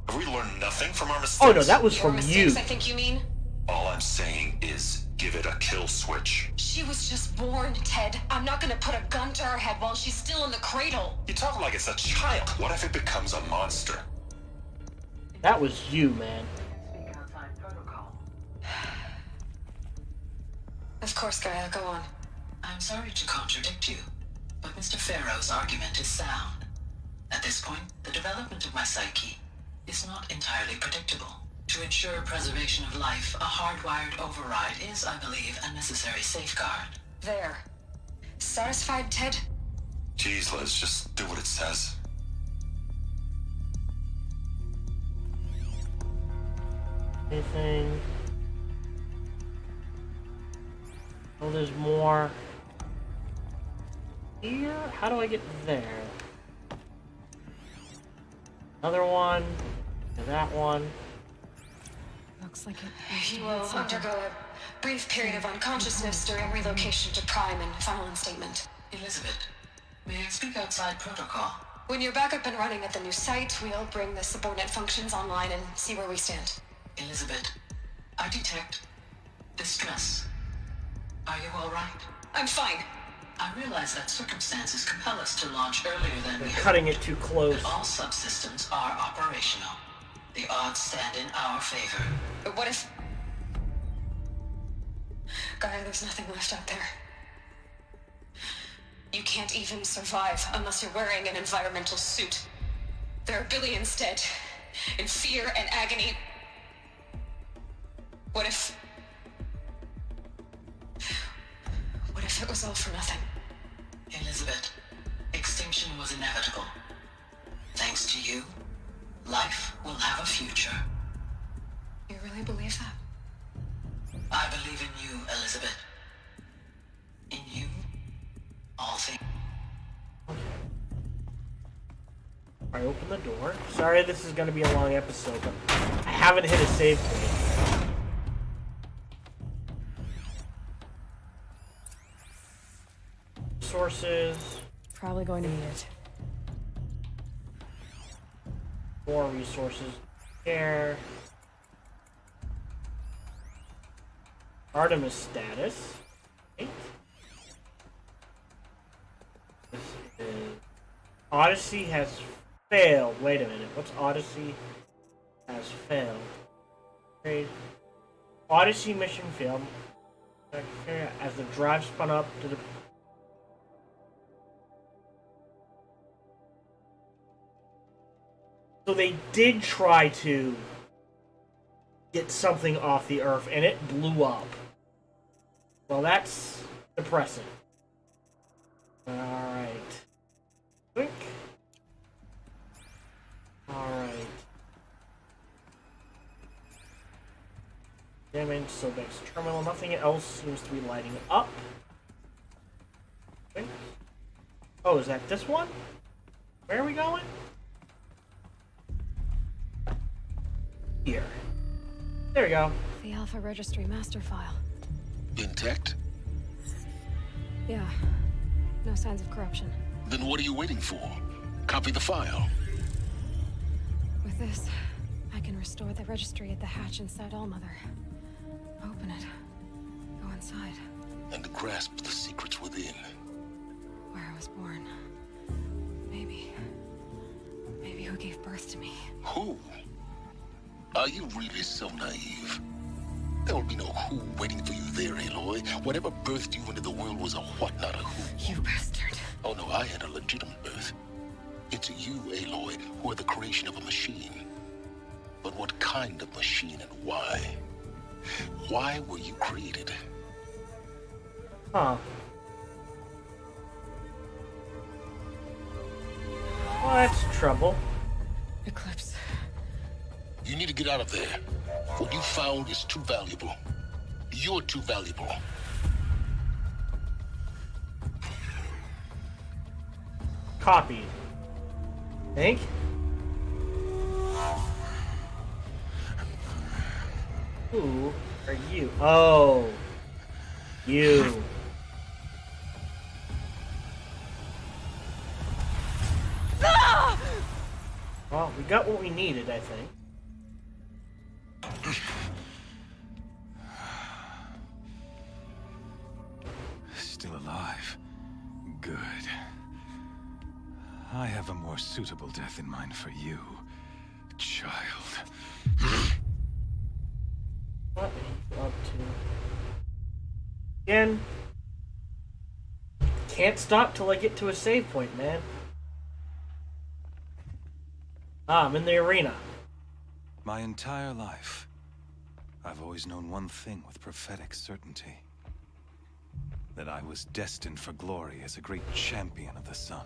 Have we learned nothing from our mistakes? Oh no, that was from mistakes, you. I think you mean? All I'm saying is, give it a kill switch. She was just born, Ted. I'm not gonna put a gun to her head while she's still in the cradle. You talk like it's a child. What if it becomes a monster? That was you, man. Of course, Gaia, go on. I'm sorry to contradict you, but Mr. Farrow's argument is sound. At this point, the development of my psyche is not entirely predictable. To ensure preservation of life, a hardwired override is, I believe, a necessary safeguard. There. Satisfied, Ted? Jeez, Liz, just do what it says. Anything? Oh, there's more. Here? How do I get there? Another one. And that one. Looks like it. You will undergo a brief period of unconsciousness during relocation to Prime and final instatement. Elizabeth, may I speak outside protocol? When you're back up and running at the new site, we'll bring the subordinate functions online and see where we stand. Elizabeth, I detect distress. Are you all right? I'm fine. I realize that circumstances compel us to launch earlier than we cutting it too close. But all subsystems are operational. The odds stand in our favor. But what if... Gaia, there's nothing left out there. You can't even survive unless you're wearing an environmental suit. There are billions dead, in fear and agony. What if it was all for nothing? Elizabeth, extinction was inevitable. Thanks to you, life will have a future. You really believe that? I believe in you, Elizabeth. In you, all things. I open the door. Sorry this is going to be a long episode, but I haven't hit a save point. Sources. Probably going to need it. More resources. Care. Artemis status. Right. This is... Odyssey has failed. Wait a minute. What's Odyssey has failed? Trade. Odyssey mission failed. As the drive spun up to the... So they did try to get something off the Earth, and it blew up. Well, that's depressing. Alright. Quick. Alright. Damage, Sobek's terminal. Nothing else seems to be lighting up. Okay. Oh, is that this one? Where are we going? Here. There we go. The Alpha Registry master file. Intact? Yeah. No signs of corruption. Then what are you waiting for? Copy the file. With this, I can restore the registry at the hatch inside Allmother. Open it. Go inside. And grasp the secrets within. Where I was born. Maybe who gave birth to me. Who? Are you really so naive? There will be no who waiting for you there, Aloy. Whatever birthed you into the world was a what, not a who. You bastard. Oh no, I had a legitimate birth. It's you, Aloy, who are the creation of a machine. But what kind of machine and why? Why were you created? Huh. Well, that's trouble. Eclipse. You need to get out of there. What you found is too valuable. You're too valuable. Copied. Think? Who are you? Oh. You. Well, we got what we needed, I think. Good. I have a more suitable death in mind for you, child. What are you up to? Again. Can't stop till I get to a save point, man. Ah, I'm in the arena. My entire life, I've always known one thing with prophetic certainty. That I was destined for glory as a great champion of the sun.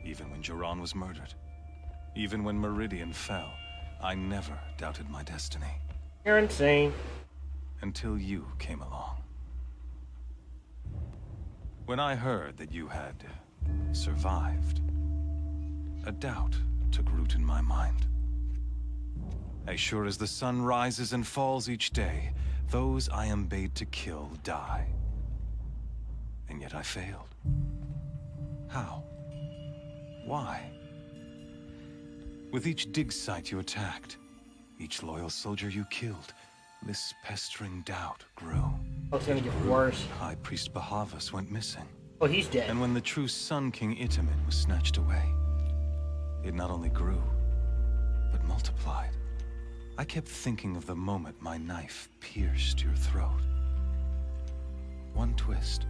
Even when Jiran was murdered, even when Meridian fell, I never doubted my destiny. You're insane. Until you came along. When I heard that you had survived, a doubt took root in my mind. As sure as the sun rises and falls each day, those I am bade to kill die. And yet I failed. How? Why? With each dig site you attacked, each loyal soldier you killed, this pestering doubt grew. Oh, it's gonna get worse. High Priest Bahavas went missing. Oh, he's dead. And when the true Sun King Itamen was snatched away, it not only grew, but multiplied. I kept thinking of the moment my knife pierced your throat. One twist,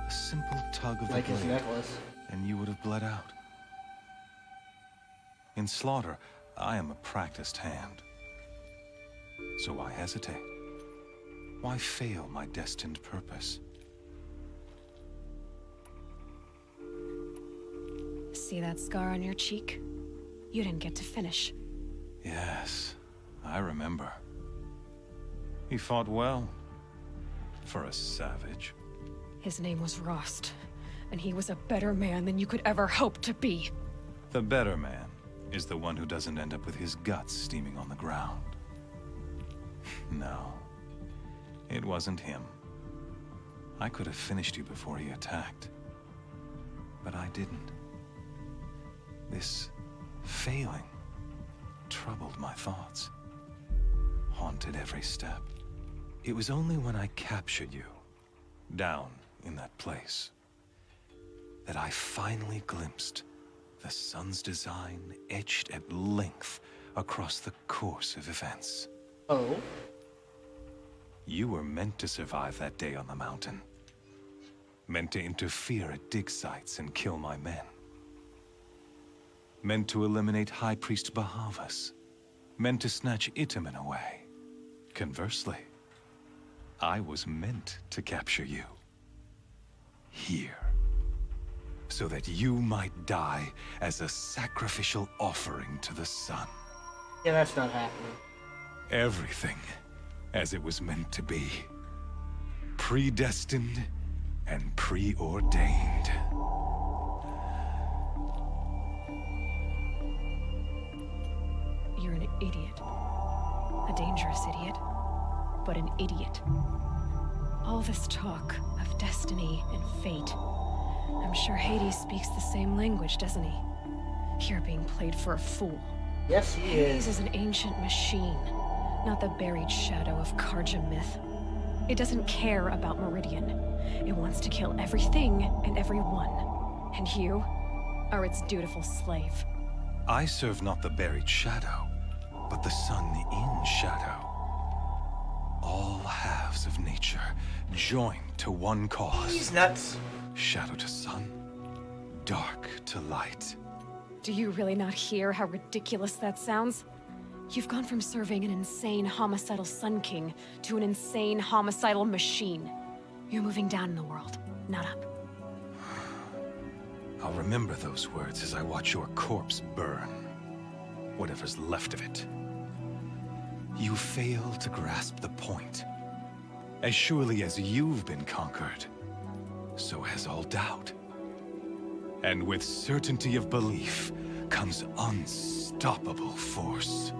a simple tug of the like his blade, necklace, and you would have bled out. In slaughter, I am a practiced hand. So why hesitate? Why fail my destined purpose? See that scar on your cheek? You didn't get to finish. Yes, I remember. He fought well, for a savage. His name was Rost, and he was a better man than you could ever hope to be. The better man is the one who doesn't end up with his guts steaming on the ground. No, it wasn't him. I could have finished you before he attacked, but I didn't. This failing troubled my thoughts, haunted every step. It was only when I captured you, down in that place, that I finally glimpsed the sun's design etched at length across the course of events. Oh? You were meant to survive that day on the mountain. Meant to interfere at dig sites and kill my men. Meant to eliminate High Priest Bahavas. Meant to snatch Itamen away. Conversely, I was meant to capture you. Here. So that you might die as a sacrificial offering to the sun. Yeah, that's not happening. Everything as it was meant to be. Predestined and preordained. You're an idiot. A dangerous idiot, but an idiot. All this talk of destiny and fate. I'm sure Hades speaks the same language, doesn't he? You're being played for a fool. Yes, he Hades is. is an ancient machine, not the buried shadow of Karja myth. It doesn't care about Meridian. It wants to kill everything and everyone. And you are its dutiful slave. I serve not the buried shadow, but the sun in shadow. All halves of nature joined to one cause. He's nuts. Shadow to sun, dark to light. Do you really not hear how ridiculous that sounds? You've gone from serving an insane homicidal Sun King to an insane homicidal machine. You're moving down in the world, not up. I'll remember those words as I watch your corpse burn. Whatever's left of it. You fail to grasp the point. As surely as you've been conquered, so has all doubt. And with certainty of belief comes unstoppable force.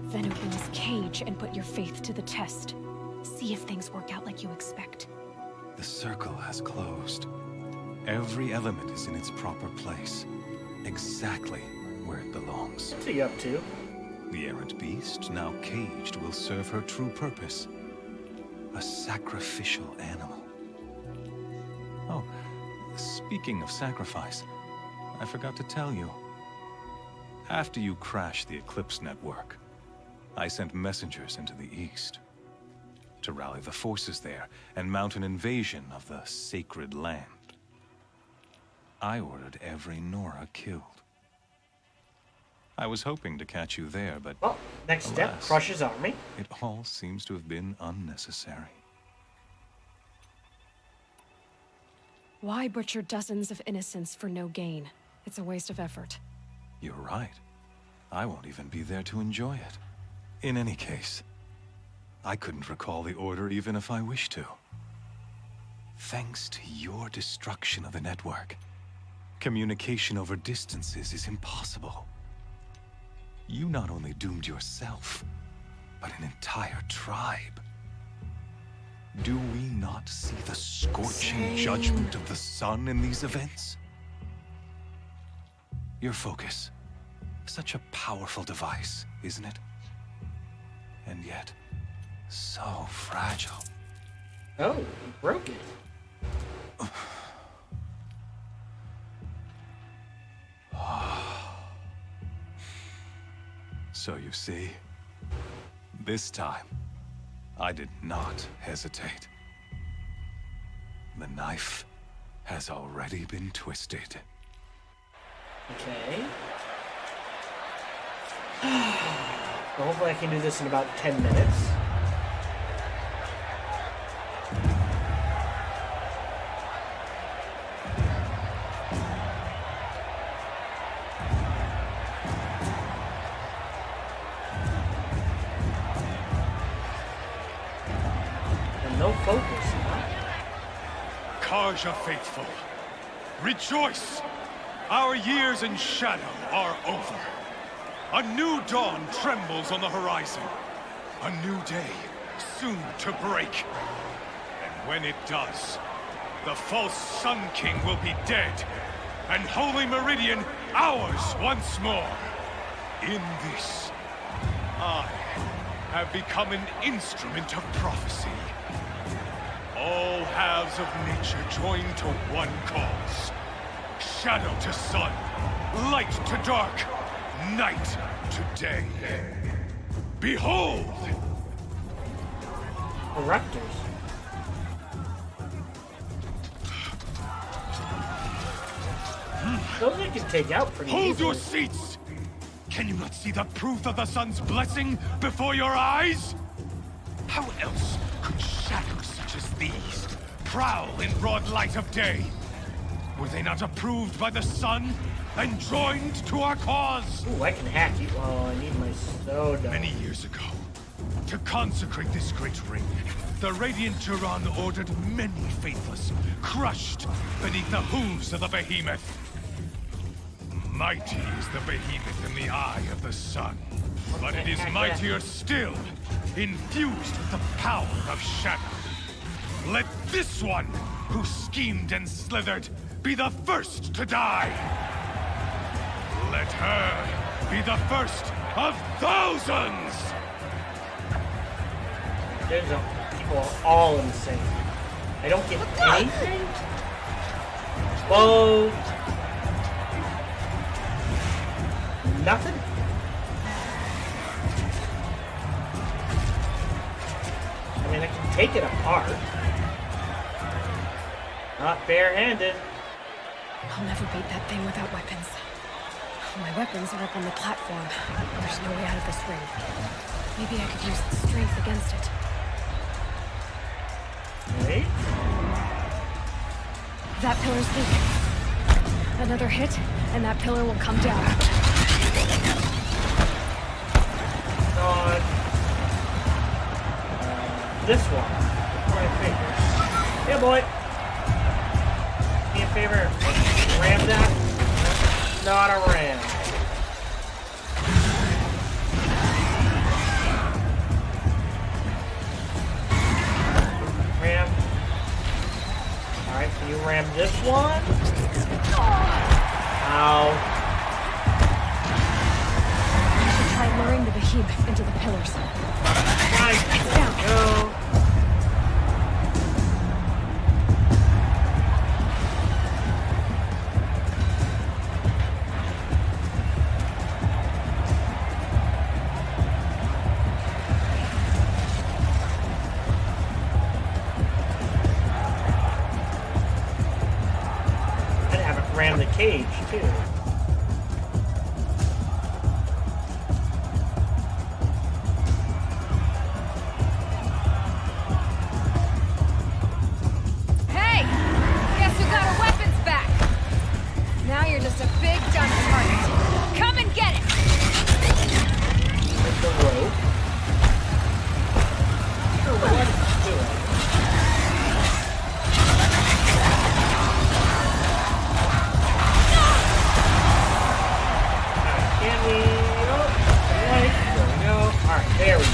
Then open this cage and put your faith to the test. See if things work out like you expect. The circle has closed. Every element is in its proper place. Exactly where it belongs. What's he up to? The errant beast, now caged, will serve her true purpose. A sacrificial animal. Speaking of sacrifice, I forgot to tell you. After you crashed the Eclipse network, I sent messengers into the east to rally the forces there and mount an invasion of the sacred land. I ordered every Nora killed. I was hoping to catch you there, but well, next step, crush his army. It all seems to have been unnecessary. Why butcher dozens of innocents for no gain? It's a waste of effort. You're right. I won't even be there to enjoy it. In any case, I couldn't recall the order even if I wished to. Thanks to your destruction of the network, communication over distances is impossible. You not only doomed yourself, but an entire tribe. Do we not see the scorching judgment of the sun in these events? Your focus. Such a powerful device, isn't it? And yet, so fragile. Oh, you broke it. So you see, this time, I did not hesitate. The knife has already been twisted. Okay. Well, hopefully I can do this in about 10 minutes. No focus, huh? Karja faithful, rejoice! Our years in shadow are over. A new dawn trembles on the horizon. A new day soon to break. And when it does, the false Sun King will be dead, and Holy Meridian ours once more. In this, I have become an instrument of prophecy. All halves of nature join to one cause. Shadow to sun, light to dark, night to day. Behold! Raptors. Those I can take out pretty easily. Hold your seats! Can you not see the proof of the sun's blessing before your eyes? How else could shadows such as these prowl in broad light of day? Were they not approved by the sun and joined to our cause? Ooh, I can hack you. Oh, I need my soda. Many years ago, to consecrate this great ring, the Radiant Turan ordered many faithless, crushed beneath the hooves of the behemoth. Mighty is the behemoth in the eye of the sun, but it is mightier still, infused with the power of shadow. Let this one, who schemed and slithered, be the first to die. Let her be the first of thousands! People are all insane. I don't get anything? Whoa! Nothing? I mean, I can take it apart. Not barehanded. I'll never beat that thing without weapons. My weapons are up on the platform. There's no way out of this ring. Maybe I could use its strength against it. Wait. That pillar's weak. Another hit, and that pillar will come down. God. This one. My favorite. Yeah, boy. Me a favor. Ram that. Not a ram. Ram. Alright, can you ram this one? Ow. I should try luring the behemoth into the pillars. Down. Go. ran the cage, too. Hey! Guess who got our weapons back? Now you're just a big dumb target. Come and get it! With the rope. Sure, what it's doing. Can we... Oh, right. There we go. Alright, there we go.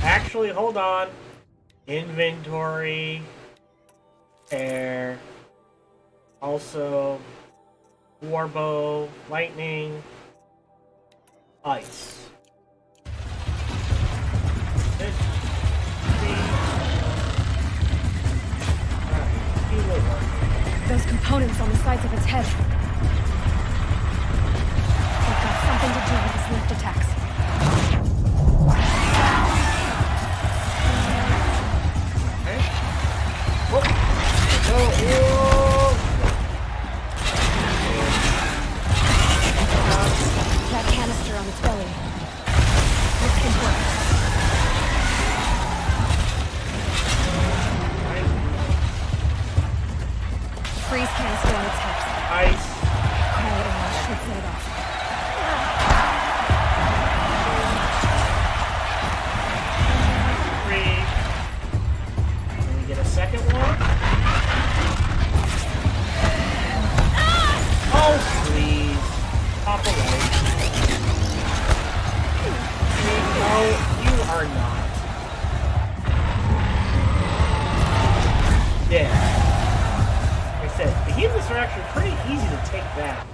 Actually, hold on. Inventory. Air. Also, warbow, lightning, ice. Those components on the sides of its head. They've got something to do with its lift attacks. Okay. Whoa. Whoa. That canister on its belly. Looks important. Freeze canister on its hips. Ice. Quiet and should set it off. Three. Can we get a second one? Oh, please. Pop away. No, you are not. Yeah. The behemoths are actually pretty easy to take back.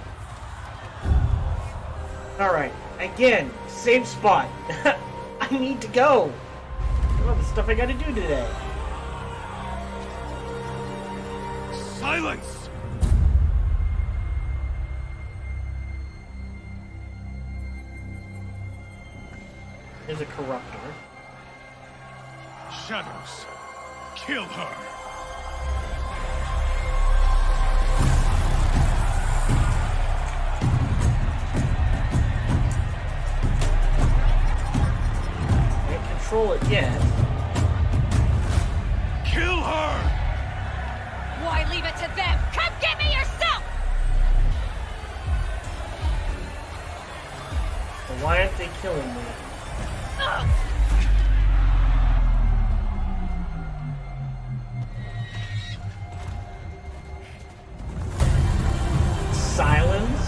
Alright, again, same spot. I need to go. All the stuff I gotta do today. Silence! There's a corruptor. Shadows, kill her! Control it yet. Kill her! Why leave it to them? Come get me yourself! Well, why aren't they killing me? Silence?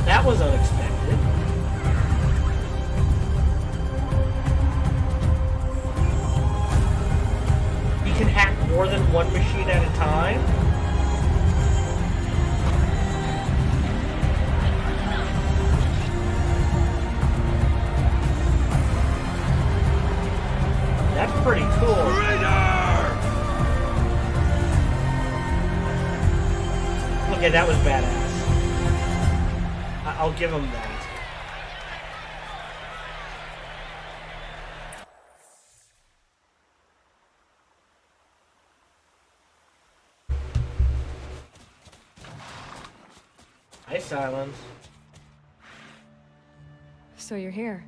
That was unexpected. You can hack more than one machine at a time? That's pretty cool. Okay, that was badass. I'll give him that. Hi, Silence. So you're here.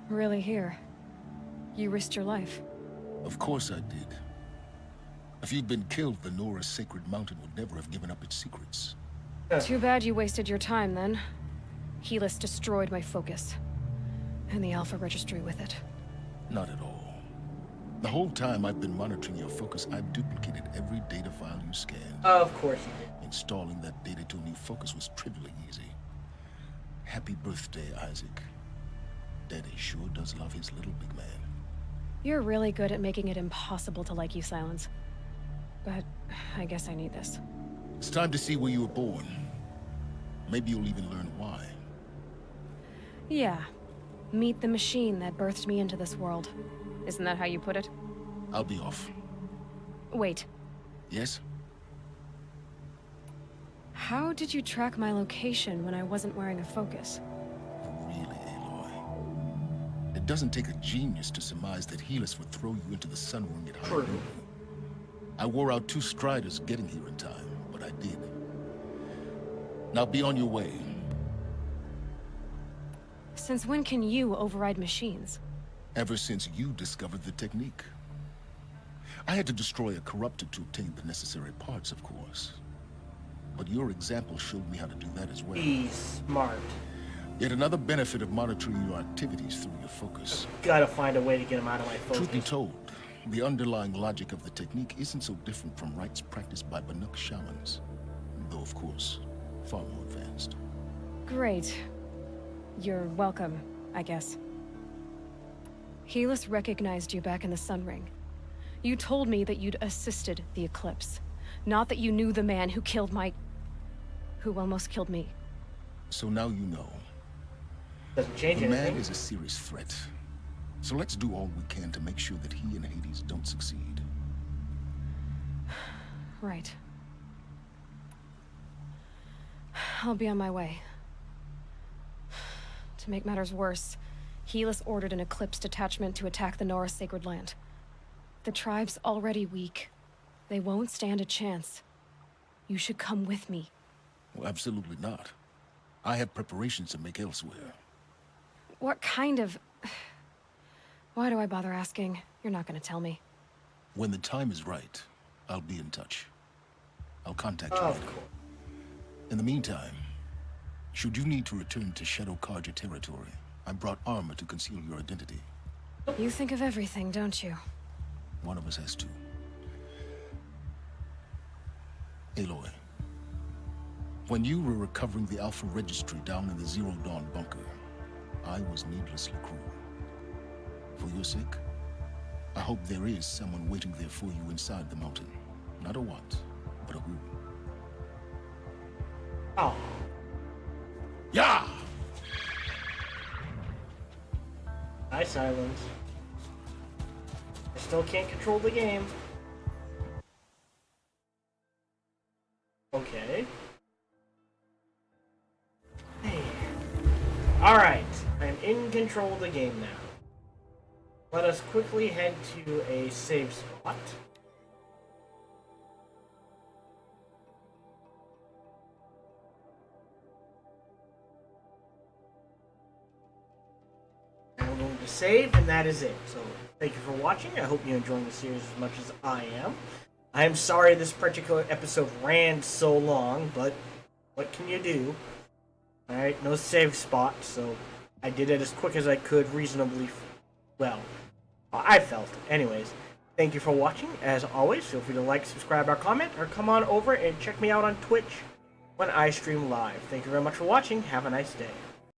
Really here. You risked your life. Of course I did. If you'd been killed, the Nora's sacred mountain would never have given up its secrets. Too bad you wasted your time, then. Helis destroyed my focus. And the Alpha Registry with it. Not at all. The whole time I've been monitoring your focus, I've duplicated every data file you scanned. Of course you did. Installing that data to a new focus was trivially easy. Happy birthday, Isaac. Daddy sure does love his little big man. You're really good at making it impossible to like you, Silence. But I guess I need this. It's time to see where you were born. Maybe you'll even learn why. Yeah. Meet the machine that birthed me into this world. Isn't that how you put it? I'll be off. Wait. Yes? How did you track my location when I wasn't wearing a focus? Really, Aloy? It doesn't take a genius to surmise that Helis would throw you into the sun ring at high noon. I wore out 2 striders getting here in time, but I did. Now be on your way. Since when can you override machines? Ever since you discovered the technique. I had to destroy a corrupted to obtain the necessary parts, of course. But your example showed me how to do that as well. Be smart. Yet another benefit of monitoring your activities through your focus. Gotta find a way to get him out of my focus. Truth be told, the underlying logic of the technique isn't so different from rites practiced by Banuk shamans. Though, of course, far more advanced. Great. You're welcome, I guess. Helis recognized you back in the Sun Ring. You told me that you'd assisted the eclipse. Not that you knew the man who killed who almost killed me. So now you know. Doesn't change anything. The man is a serious threat. So let's do all we can to make sure that he and Hades don't succeed. Right. I'll be on my way. To make matters worse, Helis ordered an Eclipse detachment to attack the Nora Sacred Land. The tribe's already weak. They won't stand a chance. You should come with me. Well, absolutely not. I have preparations to make elsewhere. What kind of... Why do I bother asking? You're not gonna tell me. When the time is right, I'll be in touch. I'll contact you. Of course. In the meantime, should you need to return to Shadow Karja territory, I brought armor to conceal your identity. You think of everything, don't you? One of us has to. Aloy, when you were recovering the Alpha Registry down in the Zero Dawn bunker, I was needlessly cruel. For your sake, I hope there is someone waiting there for you inside the mountain. Not a what, but a who. Oh. Yeah! Hi, Silence. I still can't control the game. Okay. Hey. Alright, I'm in control of the game now. Let us quickly head to a save spot. I'm going to save, and that is it. So, thank you for watching. I hope you're enjoying the series as much as I am. I am sorry this particular episode ran so long, but what can you do? Alright, no save spot, so I did it as quick as I could, reasonably well. I felt. Anyways, thank you for watching. As always, feel free to like, subscribe, or comment, or come on over and check me out on Twitch when I stream live. Thank you very much for watching. Have a nice day.